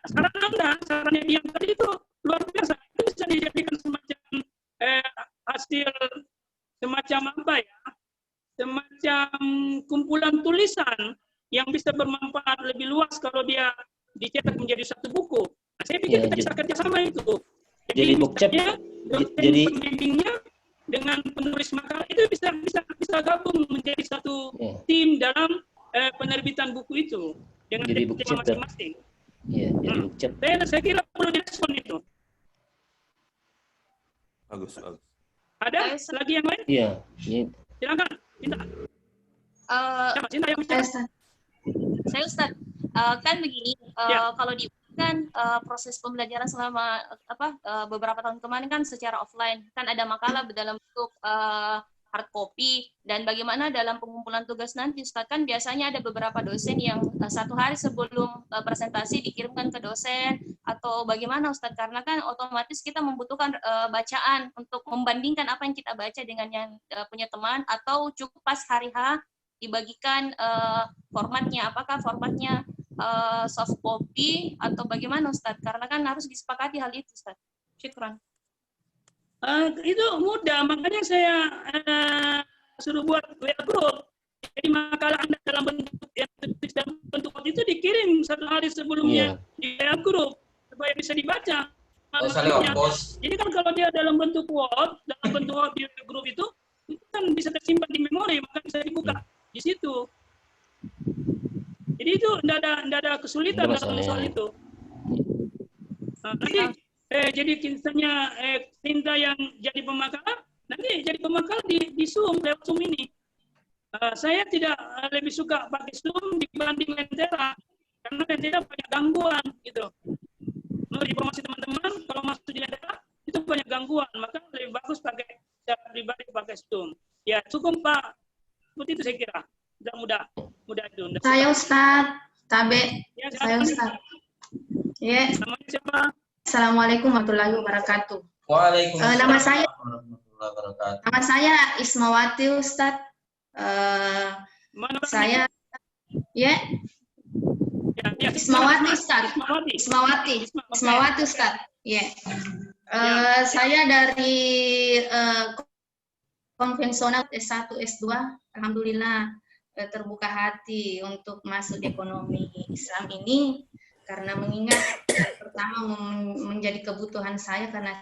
Saran yang tadi itu luar biasa. Itu bisa dijadikan semacam hasil semacam apa ya? Semacam kumpulan tulisan yang bisa bermanfaat lebih luas kalau dia dicetak menjadi satu buku. Nah, saya pikir kita bisa kerjasama itu. Jadi bukcap, jadi pembimbingnya dengan penulis makalah itu bisa gabung menjadi satu tim dalam penerbitan buku itu dengan tema masing-masing. Iya, jadi bukcap. Saya kira perlu direspon itu. Bagus. Ada lagi yang lain? Iya. Silakan, Cinta. Cinta yang bicara. Saya Ustaz, kan begini, kalau di kan proses pembelajaran selama beberapa tahun kemarin kan secara offline, kan ada makalah dalam bentuk hard copy, dan bagaimana dalam pengumpulan tugas nanti Ustaz, kan biasanya ada beberapa dosen yang satu hari sebelum presentasi dikirimkan ke dosen, atau bagaimana Ustaz, karena kan otomatis kita membutuhkan bacaan untuk membandingkan apa yang kita baca dengan yang punya teman, atau cukup pas hari H dibagikan formatnya, apakah formatnya soft copy atau bagaimana Ustaz, karena kan harus disepakati hal itu Ustaz. Syukran. Itu mudah, makanya saya suruh buat WA group. Jadi makalah Anda dalam bentuk itu dikirim satu hari sebelumnya di WA group supaya bisa dibaca. Jadi kan kalau dia dalam bentuk Word, di grup itu kan bisa tersimpan di memori, maka bisa dibuka di situ. Jadi itu tidak ada kesulitan dalam soal itu. Nanti jadi misalnya Cinta yang jadi pemakalah, nanti jadi pemakalah di Zoom, lewat Zoom ini. Saya tidak lebih suka pakai Zoom dibanding Lentera, karena Lentera banyak gangguan gitu. Menurut informasi teman-teman, kalau masuk di Lentera itu banyak gangguan, maka lebih bagus pakai secara pribadi pakai Zoom. Ya cukup Pak, seperti itu saya kira. Mudah itu. Saya Ustaz, Tabe. Ya, saya Ustaz. Ya. Namanya siapa? Assalamualaikum warahmatullahi wabarakatuh. Waalaikumsalam. Nama saya Ismawati Ustaz. Saya Ismawati Ustaz. Ismawati Ustaz. Ya. Saya dari konvensional S1, S2, alhamdulillah terbuka hati untuk masuk di ekonomi Islam ini, karena mengingat pertama menjadi kebutuhan saya karena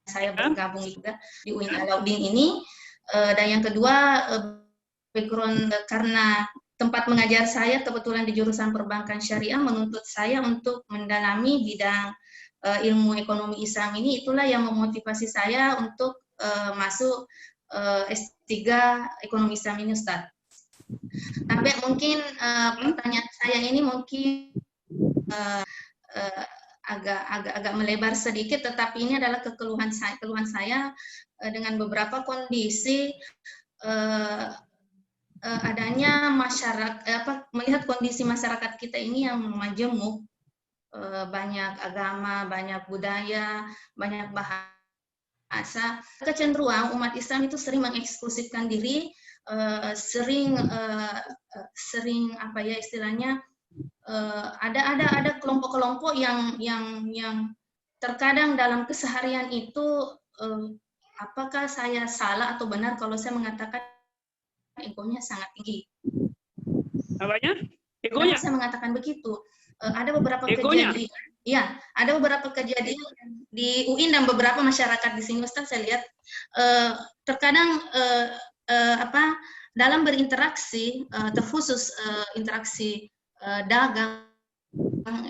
saya bergabung juga di UIN Alauddin ini, dan yang kedua background karena tempat mengajar saya kebetulan di jurusan perbankan syariah menuntut saya untuk mendalami bidang ilmu ekonomi Islam ini. Itulah yang memotivasi saya untuk masuk S3 ekonomi Islam ini, Ustaz. Tapi mungkin pertanyaan saya ini mungkin agak melebar sedikit, tetapi ini adalah keluhan saya dengan beberapa kondisi adanya masyarakat, melihat kondisi masyarakat kita ini yang majemuk, banyak agama, banyak budaya, banyak bahasa. Kecenderungan umat Islam itu sering mengeksklusifkan diri, sering apa ya istilahnya, ada kelompok-kelompok yang terkadang dalam keseharian itu, apakah saya salah atau benar kalau saya mengatakan egonya sangat tinggi? Apanya? Egonya? Saya mengatakan begitu. Ada beberapa kejadian, ya, ada beberapa kejadian di UIN dan beberapa masyarakat di sini, Ustaz, saya lihat terkadang dalam berinteraksi, terkhusus interaksi dagang,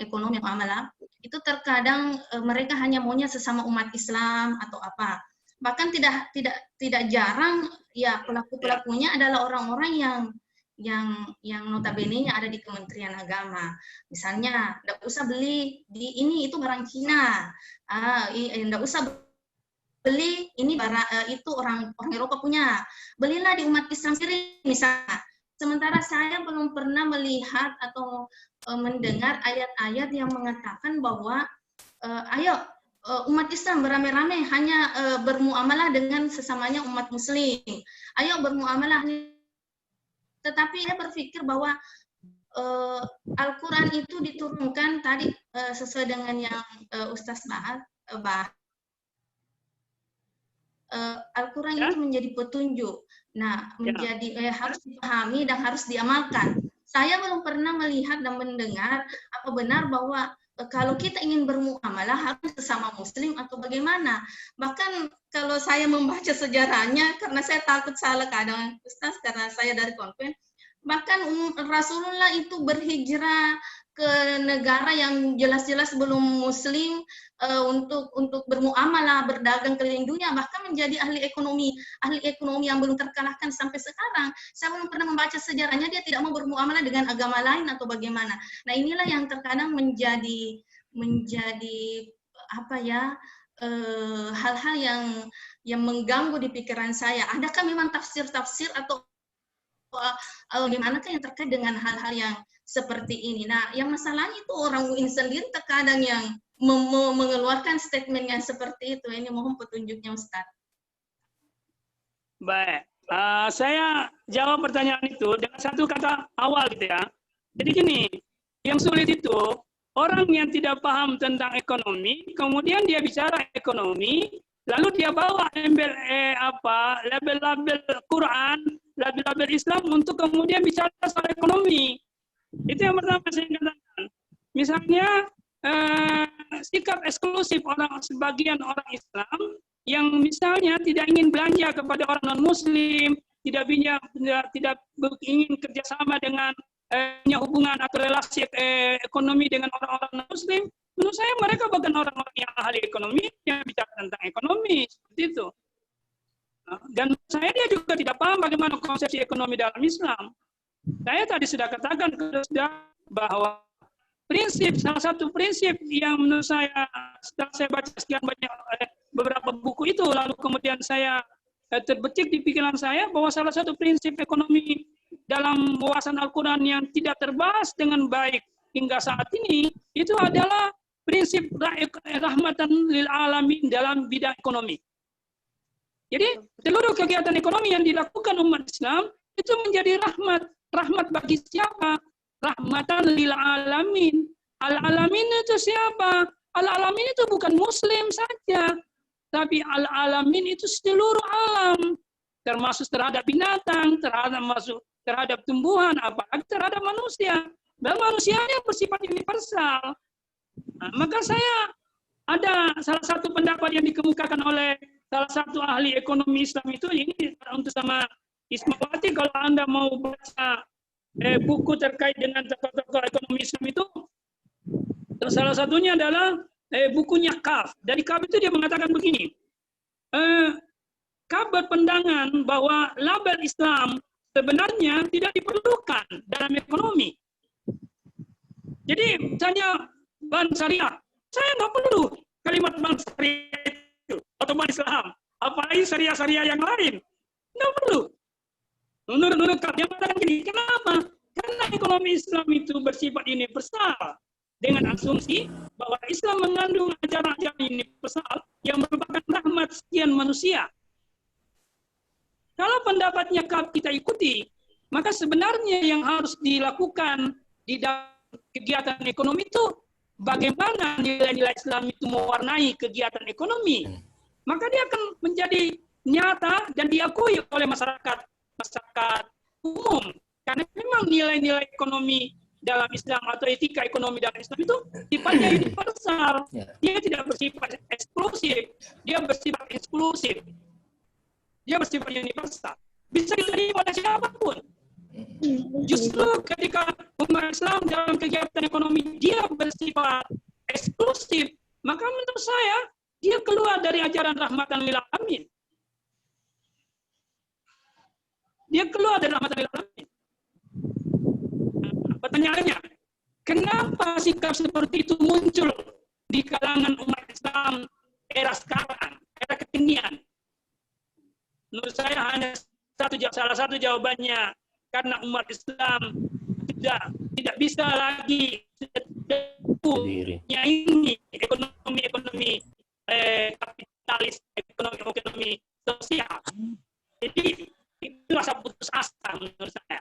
ekonomi, muamalah, itu terkadang mereka hanya maunya sesama umat Islam atau apa. Bahkan tidak jarang ya pelaku-pelakunya adalah orang-orang yang notabene-nya ada di Kementerian Agama. Misalnya, tidak usah beli di ini, itu barang Cina. Tidak usah beli ini barang itu orang Eropa punya. Belilah di umat Islam sendiri misalnya. Sementara saya belum pernah melihat atau mendengar ayat-ayat yang mengatakan bahwa ayo umat Islam beramai-ramai hanya bermuamalah dengan sesamanya umat Muslim. Ayo bermuamalah. Tetapi saya berpikir bahwa Al-Quran itu diturunkan tadi sesuai dengan yang Ustaz bahas. Al-Quran itu menjadi petunjuk. Nah, menjadi harus dipahami dan harus diamalkan. Saya belum pernah melihat dan mendengar apa benar bahwa kalau kita ingin bermuamalah harus sesama Muslim atau bagaimana. Bahkan kalau saya membaca sejarahnya, karena saya takut salah kadang Ustaz, karena saya dari konven, bahkan Rasulullah itu berhijrah ke negara yang jelas-jelas belum Muslim untuk bermuamalah, berdagang keliling dunia, bahkan menjadi ahli ekonomi yang belum terkalahkan sampai sekarang. Saya belum pernah membaca sejarahnya dia tidak mau bermuamalah dengan agama lain atau bagaimana. Nah, inilah yang terkadang menjadi apa ya, hal-hal yang mengganggu di pikiran saya. Adakah memang tafsir-tafsir atau bagaimanakah yang terkait dengan hal-hal yang seperti ini? Nah, yang masalahnya itu orang UIN sendiri terkadang yang mengeluarkan statement yang seperti itu. Ini mohon petunjuknya, Ustaz. Baik, saya jawab pertanyaan itu dengan satu kata awal gitu ya. Jadi gini, yang sulit itu orang yang tidak paham tentang ekonomi, kemudian dia bicara ekonomi, lalu dia bawa label-label Quran, label-label Islam untuk kemudian bicara soal ekonomi. Itu yang pertama saya katakan. Misalnya sikap eksklusif sebagian orang Islam yang misalnya tidak ingin belanja kepada orang non-Muslim, tidak ingin kerjasama dengan punya hubungan atau relasi ekonomi dengan orang-orang non-Muslim. Menurut saya mereka bukan orang-orang yang ahli ekonomi yang bicara tentang ekonomi seperti itu. Dan saya dia juga tidak paham bagaimana konsepsi ekonomi dalam Islam. Saya tadi sudah katakan bahwa salah satu prinsip yang menurut saya setelah saya baca sekian banyak beberapa buku itu, lalu kemudian saya terbetik di pikiran saya bahwa salah satu prinsip ekonomi dalam wawasan Al-Quran yang tidak terbahas dengan baik hingga saat ini itu adalah prinsip rahmatan lil alamin dalam bidang ekonomi. Jadi seluruh kegiatan ekonomi yang dilakukan umat Islam itu menjadi rahmat. Rahmat bagi siapa? Rahmatan lil alamin. Al-alamin itu siapa? Al-alamin itu bukan Muslim saja, tapi al-alamin itu seluruh alam, termasuk terhadap binatang, terhadap tumbuhan, apalagi terhadap manusia. Dan manusianya bersifat universal. Nah, maka saya ada salah satu pendapat yang dikemukakan oleh salah satu ahli ekonomi Islam itu, ini untuk sama Ismawati, kalau Anda mau baca buku terkait dengan tokoh-tokoh ekonomi Islam itu, salah satunya adalah bukunya Kaf. Dari Kaf itu dia mengatakan begini, Kaf berpandangan bahwa label Islam sebenarnya tidak diperlukan dalam ekonomi. Jadi misalnya ban syariah, saya nggak perlu kalimat ban syariah itu atau ban Islam, apalagi syariah-syariah yang lain, nggak perlu. Menurut Kaf yang mengatakan gini, kenapa? Karena ekonomi Islam itu bersifat universal dengan asumsi bahwa Islam mengandung ajaran-ajaran universal yang merupakan rahmat sekian manusia. Kalau pendapatnya Kaf kita ikuti, maka sebenarnya yang harus dilakukan di dalam kegiatan ekonomi itu bagaimana nilai-nilai Islam itu mewarnai kegiatan ekonomi. Maka dia akan menjadi nyata dan diakui oleh masyarakat umum. Karena memang nilai-nilai ekonomi dalam Islam atau etika ekonomi dalam Islam itu sifatnya universal. Dia tidak bersifat eksklusif, dia bersifat inklusif. Dia bersifat universal. Bisa diterima oleh siapapun. Justru ketika umat Islam dalam kegiatan ekonomi dia bersifat eksklusif, maka menurut saya dia keluar dari ajaran rahmatan lil alamin. Dia keluar dari rahmatan lil alamin. Pertanyaannya, kenapa sikap seperti itu muncul di kalangan umat Islam era sekarang, era kekinian? Menurut saya hanya salah satu jawabannya, karena umat Islam tidak bisa lagi punya ini ekonomi kapitalis, ekonomi sosial. Jadi itu rasa putus asa menurut saya.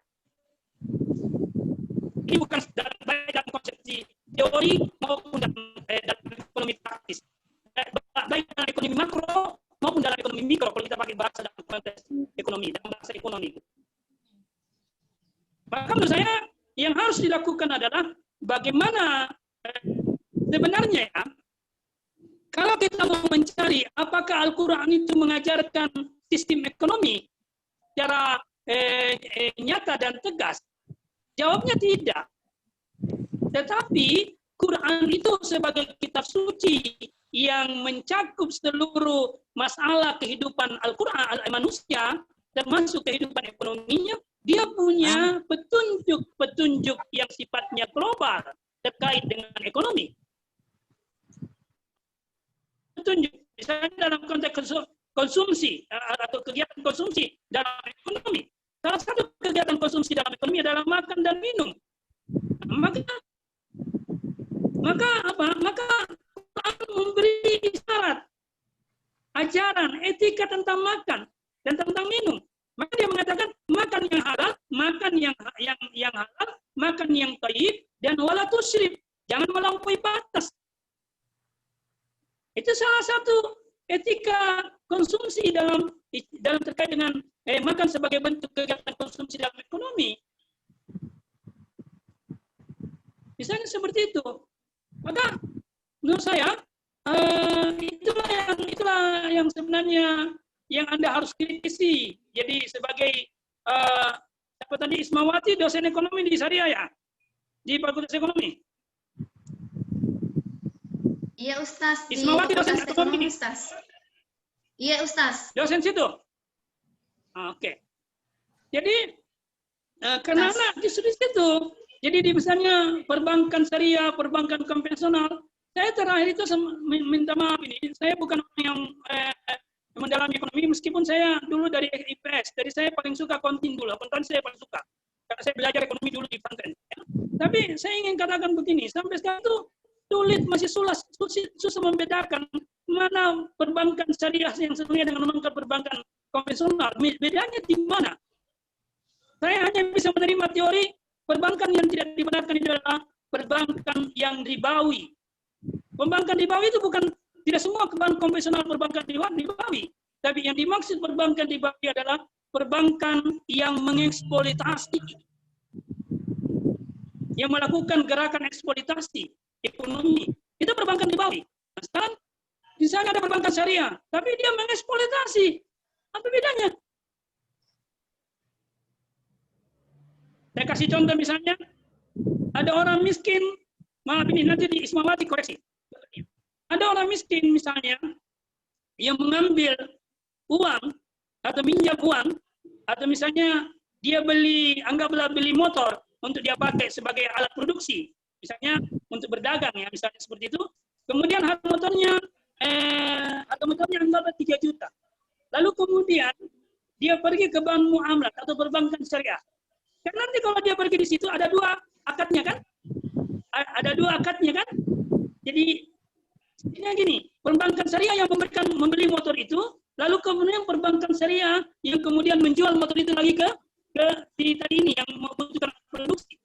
Ini bukan baik dalam konsepsi teori maupun dalam ekonomi praktis. Baik dalam ekonomi makro maupun dalam ekonomi mikro, kalau kita pakai bahasa dalam konteks ekonomi, dalam bahasa ekonomi. Maka menurut saya yang harus dilakukan adalah bagaimana sebenarnya ya, kalau kita mau mencari apakah Al-Quran itu mengajarkan sistem ekonomi secara nyata dan tegas, jawabnya tidak. Tetapi Quran itu sebagai kitab suci yang mencakup seluruh masalah kehidupan Al-Quran manusia, termasuk kehidupan ekonominya, dia punya petunjuk-petunjuk yang sifatnya global terkait dengan ekonomi. Petunjuk, misalnya dalam konteks konsumsi atau kegiatan konsumsi dalam ekonomi. Salah satu kegiatan konsumsi dalam ekonomi adalah makan dan minum. Maka Quran memberi isyarat, ajaran, etika tentang makan dan tentang minum. Maka dia mengatakan makan yang halal, makan yang halal, makan yang thayyib, dan wala tusyrif, jangan melampaui batas. Itu salah satu etika konsumsi dalam terkait dengan makan sebagai bentuk kegiatan konsumsi dalam ekonomi. Misalnya seperti itu. Maka menurut saya itulah yang sebenarnya yang Anda harus kritisi. Jadi sebagai apa tadi Ismawati, dosen ekonomi di Syariah ya, di Fakultas Ekonomi. Iya Ustaz, di Ismawati dosen ekonomi Ustaz. Iya Ustaz. Dosen situ. Oke. Jadi karena justru di situ. Jadi di misalnya perbankan syariah, perbankan konvensional, saya terakhir itu minta maaf ini, saya bukan orang yang mendalami ekonomi, meskipun saya dulu dari IPS, dari saya paling suka kontin dulu, konten saya paling suka, karena saya belajar ekonomi dulu di konten. Ya. Tapi saya ingin katakan begini, sampai sekarang itu sulit, masih susah membedakan mana perbankan syariah yang sebenarnya dengan perbankan konvensional, bedanya di mana? Saya hanya bisa menerima teori perbankan yang tidak dibenarkan itu adalah perbankan yang ribawi. Perbankan ribawi itu bukan tidak semua bank konvensional perbankan ribawi. Tapi yang dimaksud perbankan ribawi adalah perbankan yang mengeksploitasi, yang melakukan gerakan eksploitasi ekonomi. Itu perbankan ribawi. Nah, sekarang misalnya ada perbankan syariah, tapi dia mengeksploitasi. Apa bedanya? Saya kasih contoh misalnya, ada orang miskin, maaf ini nanti di Ismawati koreksi. Ada orang miskin misalnya, yang mengambil uang, atau minjam uang, atau misalnya dia anggaplah beli motor untuk dia pakai sebagai alat produksi, misalnya untuk berdagang ya, misalnya seperti itu. Kemudian harga motornya, anggaplah 3 juta. Lalu kemudian dia pergi ke bank muamalat atau perbankan syariah. Kan nanti kalau dia pergi di situ ada 2 akadnya kan? Ada 2 akadnya kan? Jadi ini gini, perbankan syariah yang membeli motor itu, lalu kemudian perbankan syariah yang kemudian menjual motor itu lagi ke tadi ini yang membutuhkan produksi.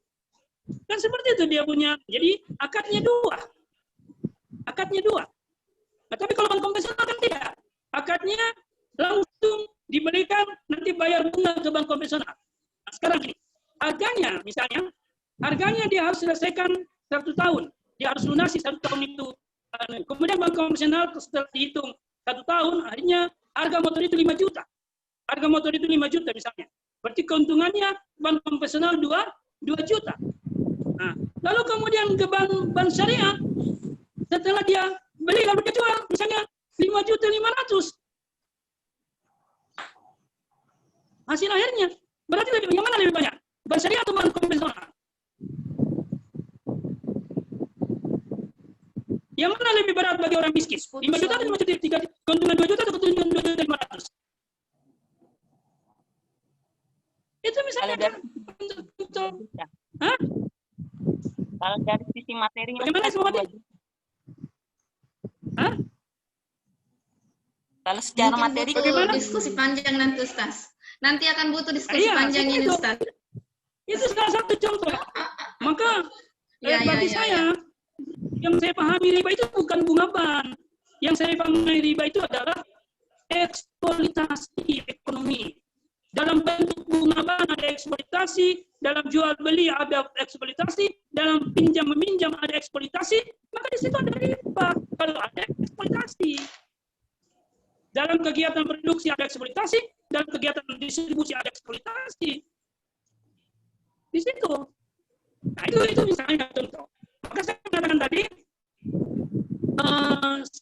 Kan seperti itu dia punya. Jadi akadnya 2. Akadnya 2. Nah, tapi kalau bank konvensional kan tidak. Akadnya langsung diberikan, nanti bayar bunga ke bank konvensional. Nah, sekarang ini, harganya misalnya, harganya dia harus selesaikan 1 tahun. Dia harus lunasi 1 tahun itu. Kemudian bank konvensional setelah dihitung 1 tahun, akhirnya harga motor itu 5 juta. Harga motor itu 5 juta misalnya. Berarti keuntungannya bank konvensional 2 juta. Nah, lalu kemudian ke bank syariah, setelah dia beli lalu dia jual, misalnya 5.500.000. Hasil akhirnya, berarti yang mana lebih banyak? Bank syariah atau bank konvensional? Yang mana lebih berat bagi orang miskin? 5 juta atau 5 juta? Keuntungan 2 juta atau keuntungan 2.500.000? Itu misalnya kan kalau dari sisi materinya, bagaimana semua materi? Hah? Kalau secara Mungkin materi bagaimana? Diskusi panjang nanti Ustaz. Nanti akan butuh diskusi panjang ini Ustaz. Itu salah satu contoh. Maka bagi saya, yang saya pahami riba itu bukan bunga bank. Yang saya pahami riba itu adalah eksploitasi ekonomi. Dalam bentuk bunga bank ada eksploitasi, dalam jual beli ada eksploitasi, dalam pinjam meminjam ada eksploitasi, maka di situ ada riba kalau ada eksploitasi. Dalam kegiatan produksi ada eksploitasi, dalam kegiatan distribusi ada eksploitasi. Di situ. Nah, itu misalnya contoh. Maka saya mengatakan tadi,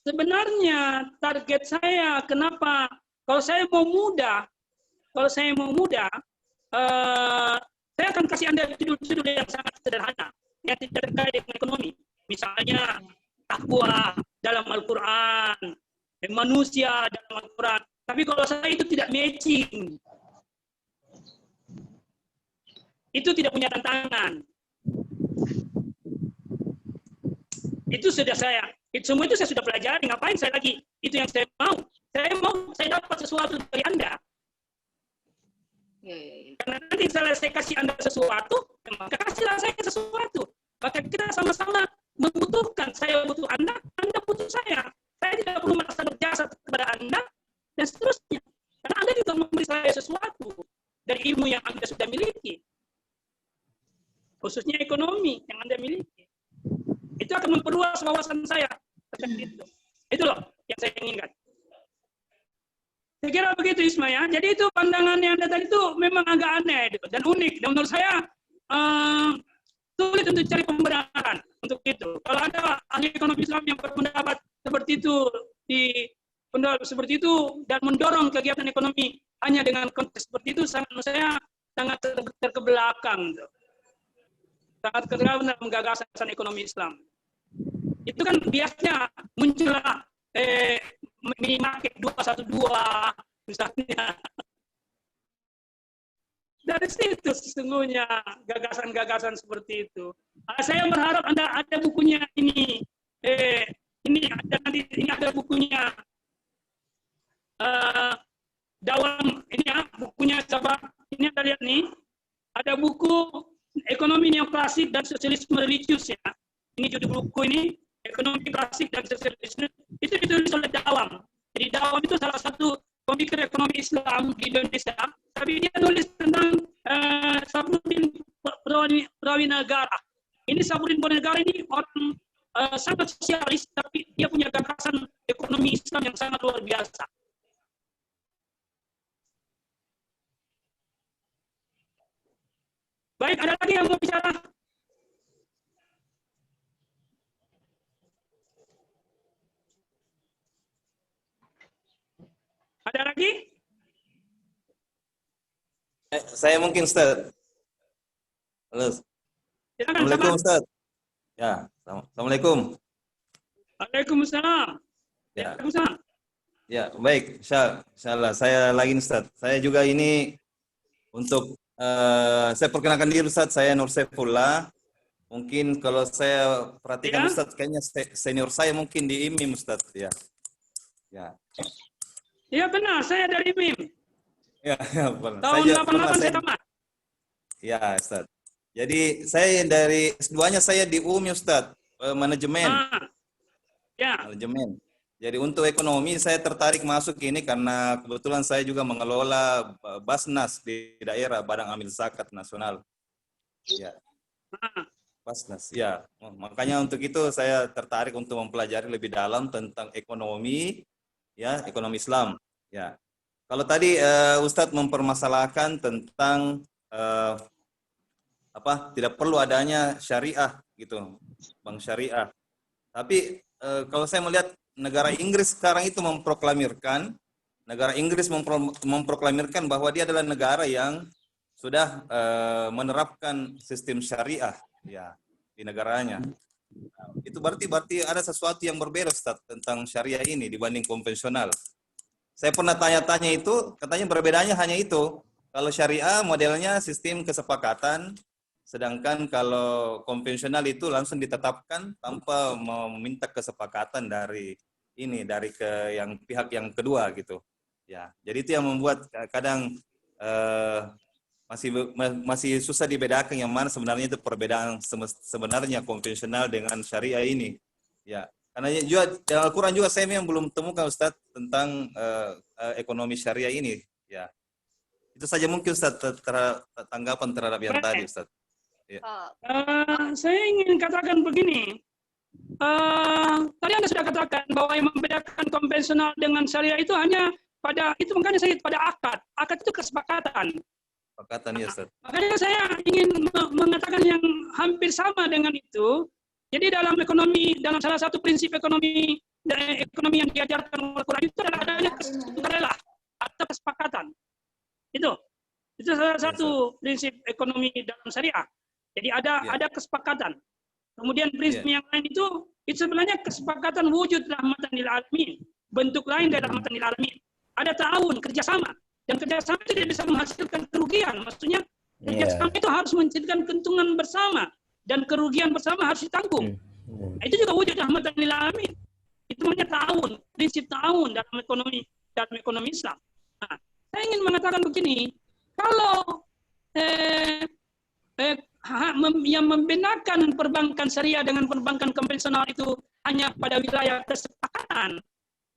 sebenarnya target saya kenapa kalau saya mau mudah, saya akan kasih Anda judul-judul yang sangat sederhana, yang tidak terkait dengan ekonomi. Misalnya, takwa dalam Al-Quran, manusia dalam Al-Quran. Tapi kalau saya itu tidak matching. Itu tidak punya tantangan. Itu sudah semua itu saya sudah pelajari, ngapain saya lagi? Itu yang saya mau. Saya dapat sesuatu dari Anda. Karena nanti saya kasih Anda sesuatu, maka kasihlah saya sesuatu. Maka kita sama-sama membutuhkan. Saya butuh Anda butuh saya. Saya tidak perlu merasa berjasa kepada Anda, dan seterusnya. Karena Anda juga memberi saya sesuatu dari ilmu yang Anda sudah miliki. Khususnya ekonomi yang Anda miliki. Itu akan memperluas wawasan saya. Itu loh yang saya inginkan. Saya kira begitu Isma ya. Jadi itu pandangan yang Anda tadi itu memang agak aneh dan unik. Dan menurut saya sulit untuk cari pembenaran untuk itu. Kalau ada ahli ekonomi Islam yang berpendapat seperti itu dan mendorong kegiatan ekonomi hanya dengan konteks seperti itu, saya sangat terkebelakang. Sangat terkebelakang dalam gagasan ekonomi Islam. Itu kan biasanya muncullah minimarket 212 misalnya. Dari situ sesungguhnya gagasan-gagasan seperti itu. Saya berharap ada bukunya ini. Ini ada bukunya. Ini ya bukunya coba. Ini Anda lihat nih. Ada buku ekonomi neoklasik dan sosialisme religius ya. Ini judul buku ini. ekonomi klasik dan sosialisme itu ditulis oleh Dawam. Jadi Dawam itu salah satu pemikir ekonomi Islam di Indonesia, tapi dia nulis tentang Sabruddin Prawinegara. Ini Sabruddin Prawinegara ini orang sangat sosialis, tapi dia punya gagasan ekonomi Islam yang sangat luar biasa. Baik, ada lagi yang mau bicara? Ada lagi? Saya mungkin Ustaz. Halo. Assalamualaikum Ustaz. Ya, Assalamualaikum. Waalaikumsalam. Ya. Waalaikumsalam. Ya, baik. Insyaallah saya lagi Ustaz. Saya juga ini untuk saya perkenalkan diri Ustaz, saya Nur Saifullah. Mungkin kalau saya perhatikan Ustaz, kayaknya senior saya mungkin di IMIM Ustaz ya. Ya. Iya benar, saya dari IMIM. Ya, benar. Tahun 88 saya tamat. Ya, Ustaz. Jadi saya dari S2-nya saya di UMI Ustaz, manajemen. Ya. Manajemen. Jadi untuk ekonomi saya tertarik masuk ini karena kebetulan saya juga mengelola Basnas di daerah Badan Amil Zakat Nasional. Ya. Basnas, ya. Makanya untuk itu saya tertarik untuk mempelajari lebih dalam tentang ekonomi, ya, ekonomi Islam. Ya. Kalau tadi Ustadz mempermasalahkan tentang tidak perlu adanya syariah gitu, bank syariah. Tapi kalau saya melihat negara Inggris sekarang itu memproklamirkan bahwa dia adalah negara yang sudah menerapkan sistem syariah ya di negaranya. Nah, itu berarti ada sesuatu yang berbeda Ustaz tentang syariah ini dibanding konvensional. Saya pernah tanya-tanya itu, katanya perbedaannya hanya itu. Kalau syariah modelnya sistem kesepakatan, sedangkan kalau konvensional itu langsung ditetapkan tanpa meminta kesepakatan dari pihak yang kedua gitu. Ya, jadi itu yang membuat kadang masih susah dibedakan yang mana sebenarnya itu perbedaan sebenarnya konvensional dengan syariah ini. Ya, karena juga Al-Quran juga saya memang belum temukan Ustaz tentang ekonomi syariah ini. Ya, itu saja mungkin Ustaz tanggapan terhadap yang tadi Ustaz. Ya. Saya ingin katakan begini. Tadi Anda sudah katakan bahwa yang membedakan konvensional dengan syariah itu hanya itu makanya saya pada akad. Akad itu kesepakatan. Kesepakatan ya Ustaz. Makanya saya ingin mengatakan yang hampir sama dengan itu. Jadi dalam salah satu prinsip ekonomi yang diajarkan oleh Al-Quran itu adalah adanya sukarela atau kesepakatan. Itu salah satu prinsip ekonomi dalam syariah. Jadi ada kesepakatan. Kemudian prinsip yang lain itu sebenarnya kesepakatan wujud rahmatan lil alamin. Bentuk lain dari rahmatan lil alamin. Ada ta'awun, kerjasama. Dan kerjasama itu tidak bisa menghasilkan kerugian. Maksudnya kerjasama itu harus menghasilkan keuntungan bersama. Dan kerugian bersama harus ditanggung. Nah, itu juga wujud rahmatan lil alamin. Itu namanya ta'awun, prinsip ta'awun dalam ekonomi Islam. Nah, saya ingin mengatakan begini, kalau yang membedakan perbankan syariah dengan perbankan konvensional itu hanya pada wilayah kesepakatan,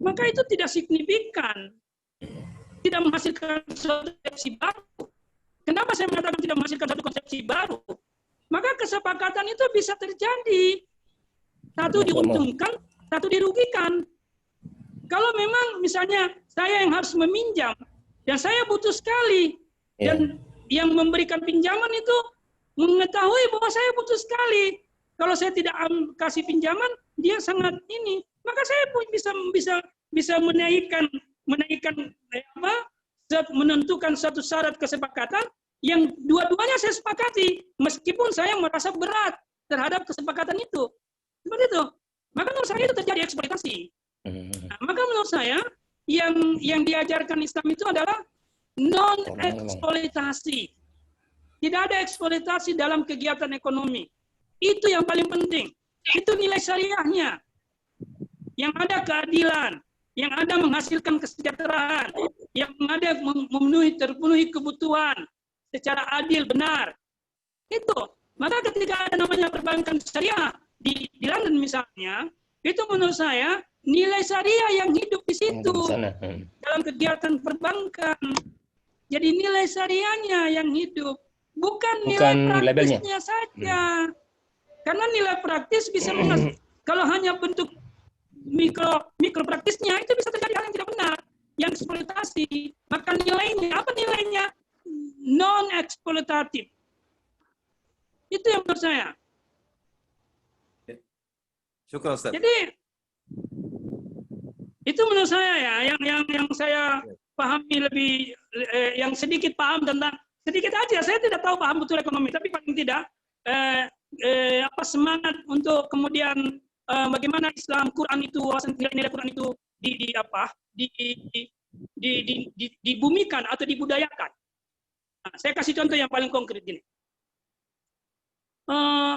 maka itu tidak signifikan, tidak menghasilkan suatu konsepsi baru. Kenapa saya mengatakan tidak menghasilkan satu konsepsi baru? Maka kesepakatan itu bisa terjadi. Satu diuntungkan, satu dirugikan. Kalau memang misalnya saya yang harus meminjam, dan saya butuh sekali, dan yang memberikan pinjaman itu mengetahui bahwa saya butuh sekali. Kalau saya tidak kasih pinjaman, dia sangat ini. Maka saya pun bisa menentukan satu syarat kesepakatan yang dua-duanya saya sepakati, meskipun saya merasa berat terhadap kesepakatan itu. Seperti itu. Maka menurut saya itu terjadi eksploitasi. Nah, maka menurut saya yang diajarkan Islam itu adalah non-eksploitasi. Tidak ada eksploitasi dalam kegiatan ekonomi. Itu yang paling penting. Itu nilai syariahnya. Yang ada keadilan, yang ada menghasilkan kesejahteraan, yang ada terpenuhi kebutuhan secara adil, benar. Itu. Maka ketika ada namanya perbankan syariah di London misalnya, Itu menurut saya nilai syariah yang hidup di situ Sana. dalam kegiatan perbankan. Jadi nilai syariahnya yang hidup, bukan nilai labelnya. praktisnya saja. Karena nilai praktis bisa kalau hanya bentuk mikro praktisnya itu bisa terjadi hal yang tidak benar, yang eksploitasi. Maka nilainya apa nilainya? Non eksploitatif. Itu yang menurut saya. Syukur Ustaz. Jadi itu menurut saya ya yang saya pahami lebih yang sedikit paham tentang sedikit aja. Saya tidak tahu paham betul ekonomi, tapi paling tidak semangat untuk kemudian bagaimana Islam Quran itu wawasan nilai-nilai Quran itu dibumikan atau dibudayakan. Nah, saya kasih contoh yang paling konkret gini.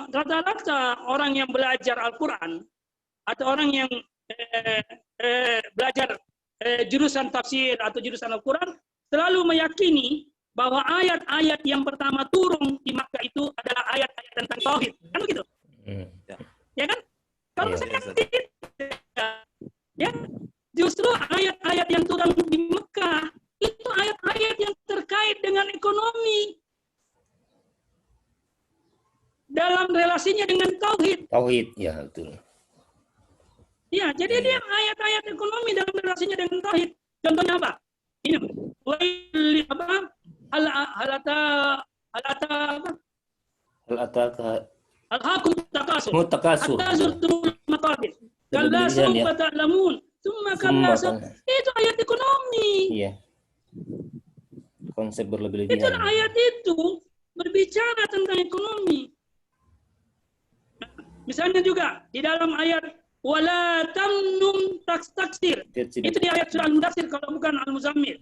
Rata-rata orang yang belajar Al-Quran atau orang yang belajar jurusan tafsir atau jurusan Al-Quran selalu meyakini bahwa ayat-ayat yang pertama turun di Makkah itu adalah ayat-ayat tentang tauhid, kan begitu? Ya kan? Kalau saya tidak, ya justru ayat-ayat yang turun di Makkah itu ayat-ayat yang terkait dengan ekonomi dalam relasinya dengan tauhid. Tauhid, ya betul. Ya, jadi dia ayat-ayat ekonomi dalam relasinya dengan tauhid. Contohnya apa? Ini apa? Al-hakum takasur. Mutakasur. Hatta zurtumul maqabir. Kalla sawfa ta'lamun. Tsumma kalla itu ayat ekonomi. Iya. Konsep berlebih-lebihan. Itu ayat itu berbicara tentang ekonomi. Misalnya juga di dalam ayat wala tamnun taksir. Itu di ayat surah Al-Mudaththir kalau bukan Al-Muzammil.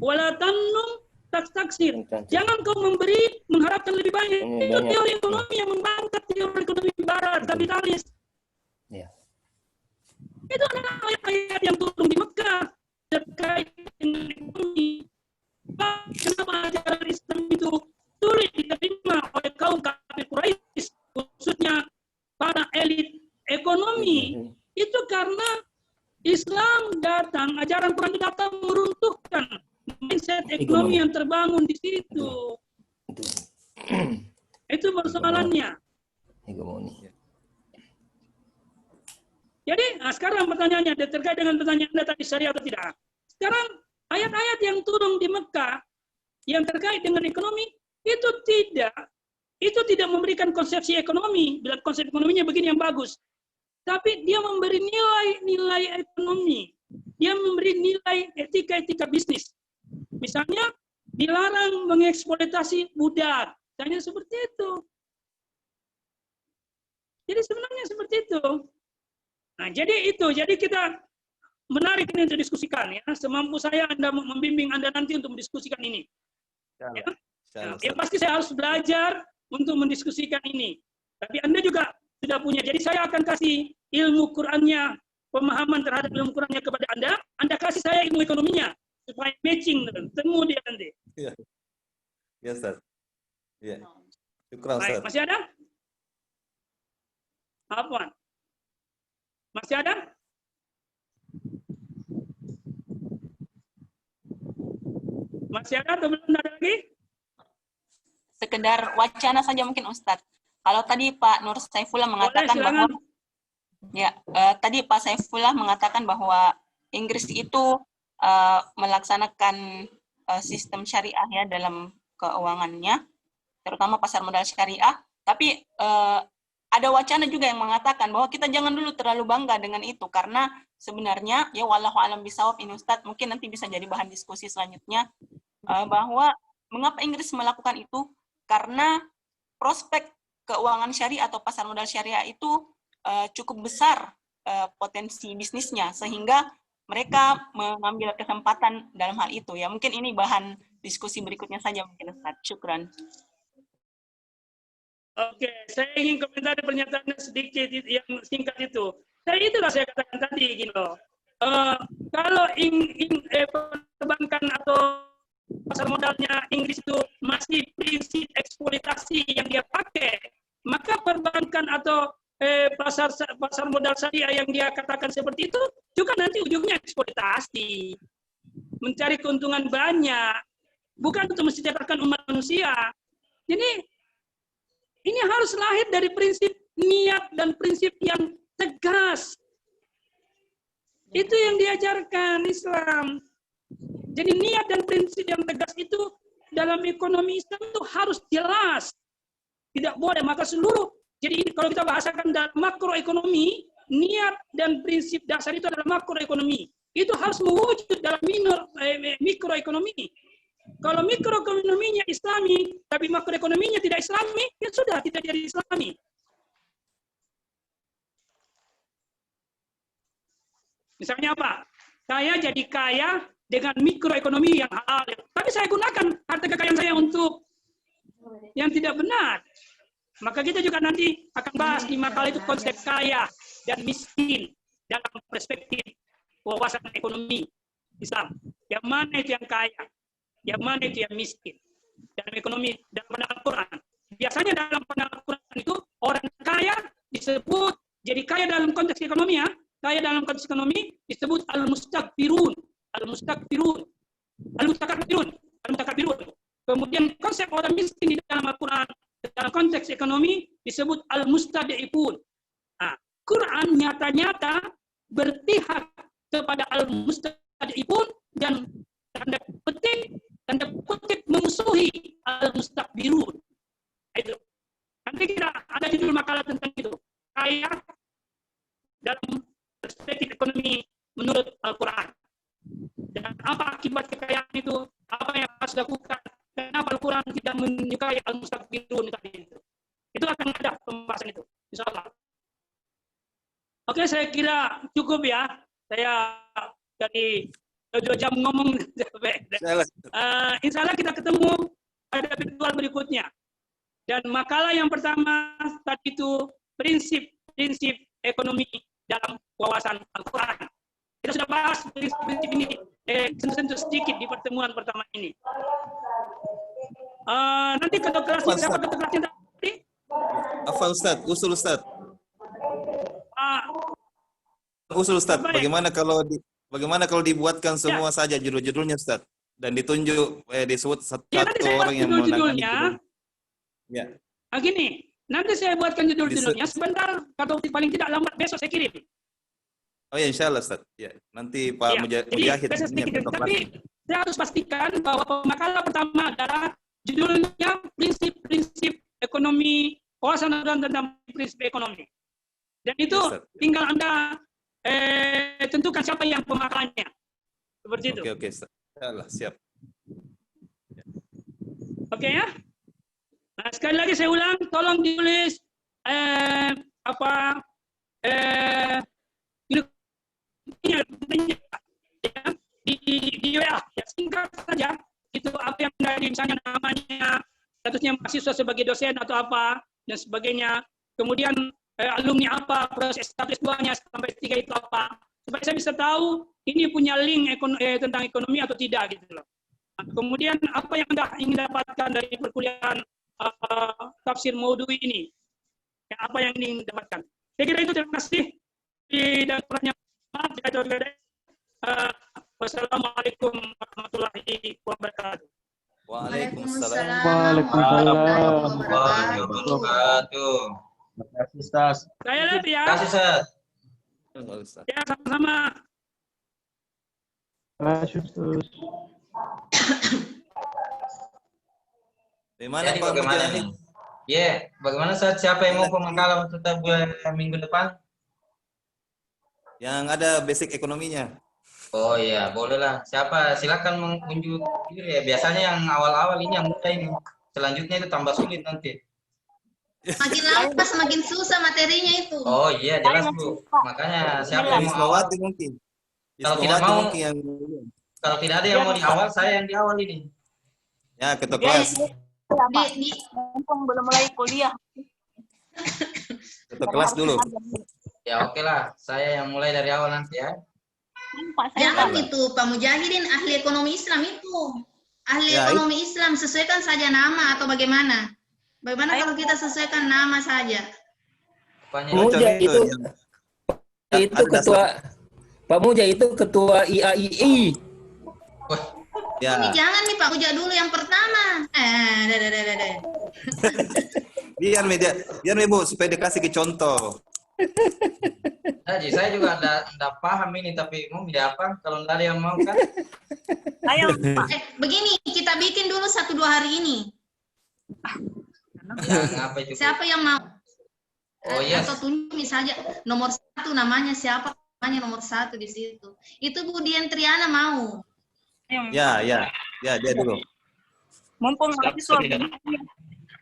Wala tamnun taksir. Jangan kau memberi mengharapkan lebih banyak. Itu teori ekonomi yang membangkit teori ekonomi barat kapitalis. Ya. Itu adalah ayat-ayat yang turun di Mekah terkait dengan ekonomi. Kenapa ajaran Islam itu sulit diterima oleh kaum kafir Quraisy, khususnya para elit ekonomi? Itu karena Islam datang, ajaran Quran itu datang meruntuhkan mindset ekonomi yang terbangun di situ. Itu persoalannya. Jadi, sekarang pertanyaannya terkait dengan pertanyaan Anda tadi syariah atau tidak. Sekarang ayat-ayat yang turun di Mekah yang terkait dengan ekonomi itu tidak memberikan konsepsi ekonomi. Bila konsep ekonominya begini yang bagus. Tapi dia memberi nilai ekonomi. Dia memberi nilai etika bisnis. Misalnya, dilarang mengeksploitasi budak. Misalnya seperti itu. Jadi sebenarnya seperti itu. Nah, jadi kita menarik ini untuk diskusikan ya. Semampu saya Anda membimbing Anda nanti untuk mendiskusikan ini. Ya. Yang pasti saya harus belajar untuk mendiskusikan ini. Tapi Anda juga sudah punya. Jadi saya akan kasih ilmu Qur'annya, pemahaman terhadap ilmu Qur'annya kepada Anda. Anda kasih saya ilmu ekonominya supaya matching, temu dia nanti. Iya. Ya, Ustaz. Iya. Syukur, Ustaz. Masih ada? Apa? Masih ada? Masih ada atau belum ada lagi? Sekedar wacana saja mungkin Ustadz. Kalau tadi Pak Nur Saifullah mengatakan bahwa tadi Pak Saifullah mengatakan bahwa Inggris itu melaksanakan sistem syariah ya dalam keuangannya, terutama pasar modal syariah. Tapi ada wacana juga yang mengatakan bahwa kita jangan dulu terlalu bangga dengan itu, karena sebenarnya ya wallahu alam bisawab ini Ustadz, mungkin nanti bisa jadi bahan diskusi selanjutnya, bahwa mengapa Inggris melakukan itu, karena prospek keuangan syariah atau pasar modal syariah itu cukup besar potensi bisnisnya, sehingga mereka mengambil kesempatan dalam hal itu. Ya mungkin ini bahan diskusi berikutnya saja mungkin Ustadz. Syukran. Oke, saya ingin komentar pernyataannya sedikit yang singkat itu. Itulah saya katakan tadi, gini loh. Kalau perbankan atau pasar modalnya Inggris itu masih prinsip eksploitasi yang dia pakai, maka perbankan atau pasar modal syariah yang dia katakan seperti itu juga nanti ujungnya eksploitasi, mencari keuntungan banyak, bukan untuk mensejahterakan umat manusia. Jadi ini harus lahir dari prinsip niat dan prinsip yang tegas. Itu yang diajarkan Islam. Jadi niat dan prinsip yang tegas itu dalam ekonomi Islam itu harus jelas. Tidak boleh, maka seluruh, jadi kalau kita bahasakan dalam makroekonomi, niat dan prinsip dasar itu adalah makroekonomi. Itu harus mewujud dalam mikroekonomi. Kalau mikroekonominya Islami, tapi makroekonominya tidak Islami, ya sudah tidak jadi Islami. Misalnya apa? Saya jadi kaya dengan mikroekonomi yang halal, tapi saya gunakan harta kekayaan saya untuk yang tidak benar. Maka kita juga nanti akan bahas di makalah itu konsep kaya dan miskin dalam perspektif wawasan ekonomi Islam. Yang mana itu yang kaya, yang mana itu yang miskin dalam ekonomi, dalam pandangan Quran. Biasanya dalam pandangan Quran itu orang kaya disebut jadi kaya dalam konteks ekonomi, ya. Kaya dalam konteks ekonomi disebut al-mustakbirun. Kemudian konsep orang miskin di dalam Al-Quran dalam konteks ekonomi disebut al-mustad'ifun. Nah, Quran nyata-nyata berpihak kepada al-mustad'ifun dan tanda petik memusuhi al-mustakbirun. Itu. Nanti kita ada judul makalah tentang itu. Kaya dalam perspektif ekonomi menurut Al-Quran. Dan apa akibat kekayaan itu? Apa yang harus dilakukan? Kenapa Al-Quran tidak menyukai al-mustakbirun tadi itu? Itu akan ada pembahasan itu, insya Allah. Oke, saya kira cukup ya. Saya dari 2 jam ngomong. Insya Allah kita ketemu pada virtual berikutnya. Dan makalah yang pertama tadi itu prinsip ekonomi dalam wawasan Al-Quran. Kita sudah bahas prinsip ini sentuh sedikit di pertemuan pertama ini. Nanti ketua kelas siapa ketua kelasnya tadi? Apa Ustaz? Usul Ustaz. Usul Ustaz. Bagaimana kalau dibuatkan semua saja judul-judulnya Ustaz dan ditunjuk disebut satu orang yang judul-judulnya. Ya. Gini, nanti saya buatkan judul-judulnya sebentar atau paling tidak lambat besok saya kirim. Oh ya, insya Allah Ustaz. Ya, nanti Pak Mujahid. Tapi saya harus pastikan bahwa makalah pertama adalah judulnya prinsip-prinsip ekonomi, wawasan tentang prinsip ekonomi. Dan itu tinggal Anda tentukan siapa yang pemakalanya. Seperti itu. Oke, Ustaz. Insyaallah, siap. Oke ya. Nah, sekali lagi saya ulang, tolong ditulis di WA, ya, singkat saja. Itu apa yang dari misalnya namanya, statusnya mahasiswa sebagai dosen atau apa dan sebagainya. Kemudian alumni apa, proses status 2-nya sampai 3 itu apa, supaya saya bisa tahu ini punya link tentang ekonomi atau tidak gitu loh. Nah, kemudian apa yang Anda ingin dapatkan dari perkuliahan tafsir maudhui ini? Ya, apa yang ingin dapatkan? Saya kira itu, terima kasih. Dan kurangnya maaf jika ada. Wassalamualaikum warahmatullahi wabarakatuh. Waalaikumsalam warahmatullahi wabarakatuh. Terima kasih Ustaz. Saya lihat ya. Terima kasih Ustaz. Ya, sama-sama. Terima kasih Ustaz. Bagaimana Pak Mujahid? Ya, bagaimana Ustaz? Siapa yang mau pemakalan untuk minggu depan? Yang ada basic ekonominya. Oh iya, bolehlah. Siapa? Silakan mengunjuk diri ya. Biasanya yang awal-awal ini yang mudah ini. Selanjutnya itu tambah sulit nanti. Makin lama semakin susah materinya itu. Oh iya, jelas Bu. Makanya siapa yang mau awal? Mungkin. Kalau tidak mau, kalau tidak ada yang mau di awal, saya yang di awal ini. Ya, ketua kelas. Mumpung belum mulai kuliah. Ketua kelas dulu. Ya oke lah, saya yang mulai dari awal nanti ya. Jangan itu, Pak Mujahidin ahli ekonomi Islam itu. Ahli ekonomi Islam, sesuaikan saja nama atau bagaimana? Bagaimana kalau kita sesuaikan nama saja? Apanya? Muja Cocok itu yang itu ada ketua Pak Muja itu ketua IAII. Wah, ya. Ini jangan nih Pak Uja dulu yang pertama. Deh. Biar Bu supaya dikasih ke contoh. Haji, saya juga enggak paham ini, tapi mau dia apa? Kalau enggak ada yang mau kan? Ayo, Pak. Begini, kita bikin dulu 1-2 hari ini. Yang apa itu? Siapa yang mau? Oh iya. Atau tunjuk misalnya nomor 1 namanya siapa? Namanya nomor 1 di situ. Itu Bu Dian Triana mau. Ayo. Ya, dia dulu. Mumpung mahasiswa.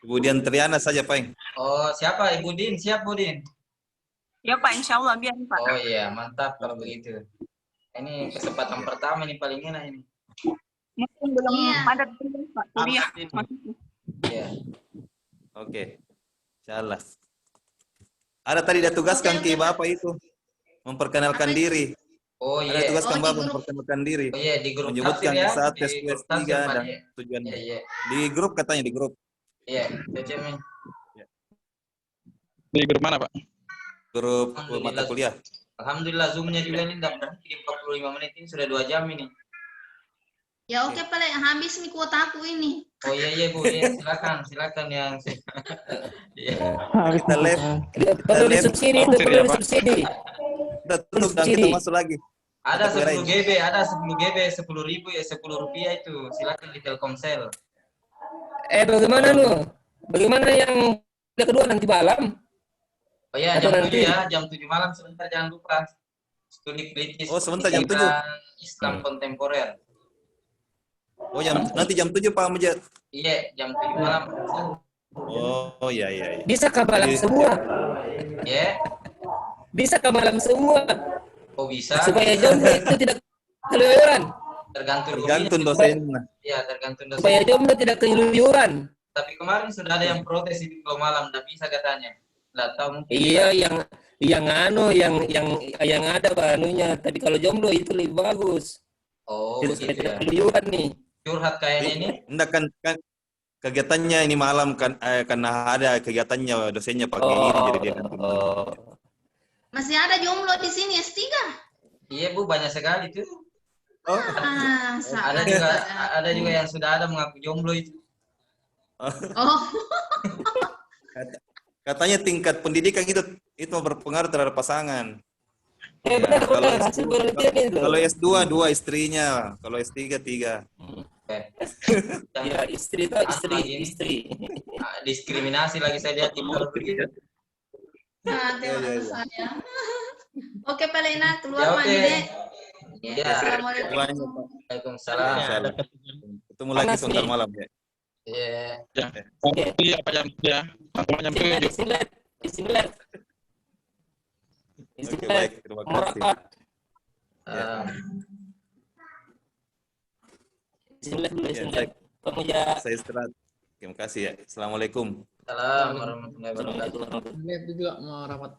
Kemudian Triana saja, Pak. Oh, siapa? Ibu Din, siap Bu Din. Ya Pak, insya Allah biar Pak. Oh iya, mantap kalau begitu. Ini kesempatan pertama nih paling enak ini. Mumpung belum Iya. padat Pak. Kuliah. Iya. Oke. Insyaallah. Ada tadi dia tugaskan ke Bapak itu memperkenalkan diri. Oh Ada iya. tugaskan Oh, di Bapak grup. memperkenalkan diri. Oh iya, di grup Menyebutkan tafsir ya. saat Di tes grup S3 tafsir, Pak. dan Iya. tujuannya. Iya, iya. Di grup katanya di grup. Iya, cocok nih. Di grup mana, Pak? Grup mata Alhamdulillah. kuliah. Alhamdulillah Zoom-nya juga ini udah berhenti 45 menit ini sudah 2 jam ini. Ya oke Pak, habis nih kuotaku ini. Oh iya Bu, iya, silakan yang iya. Kita live. Perlu disubsidi itu, perlu disubsidi. Kita tutup dan kita masuk lagi. Ada Mata kuliah 10 lain. GB, ada 10 GB, 10.000 ya, 10 rupiah itu. Silakan di Telkomsel. Bagaimana lu? Bagaimana yang kedua nanti malam? Oh iya, Atau jam nanti? 7 ya, jam 7 malam sebentar jangan lupa. Studi kritis. Oh, sebentar, jam 7. Islam kontemporer. Oh, nanti jam 7 Pak Mujad. Iya, jam 7 malam. Oh, iya. Bisa ke malam semua? Ya. Bisa ke malam semua? Oh bisa. Supaya jomblo itu tidak keluyuran. Tergantung dosennya. Iya, tergantung dosen. Supaya jomblo tidak keluyuran. Tapi kemarin sudah ada yang protes itu kalau malam tidak bisa katanya. Nggak tahu mungkin. Iya, yang ada banunya. Tapi kalau jomblo itu lebih bagus. Oh, Tidak begitu ya. keluyuran nih. Curhat kayaknya ini. Enggak kan kegiatannya ini malam kan karena ada kegiatannya dosennya pagi ini jadi dia ganti. Masih ada jomblo di sini S3? Iya Bu, banyak sekali tuh. Oh, Ada juga yang sudah ada mengaku jomblo itu. Oh, katanya tingkat pendidikan itu berpengaruh terhadap pasangan. Benar, kalau benar. Hasil penelitian itu. Kalau S2 2 istrinya, kalau S3 3. Ya, istri. Diskriminasi lagi saya lihat di begitu. saya. Oke Pak Lena, keluar Ya, mandi oke. deh. Ya. Assalamualaikum. Waalaikumsalam. Insyaallah. Ketemu lagi Panas sebentar nih. malam ya. Iya. Ya. Iya, Pak jam ya. Jam 7. Bismillah. Oke, baik. Terima kasih. Ah, Bismillah. Kamu ya. Saya istirahat. Terima kasih ya. Assalamualaikum. Salam warahmatullahi wabarakatuh. Lihat juga mau rapat.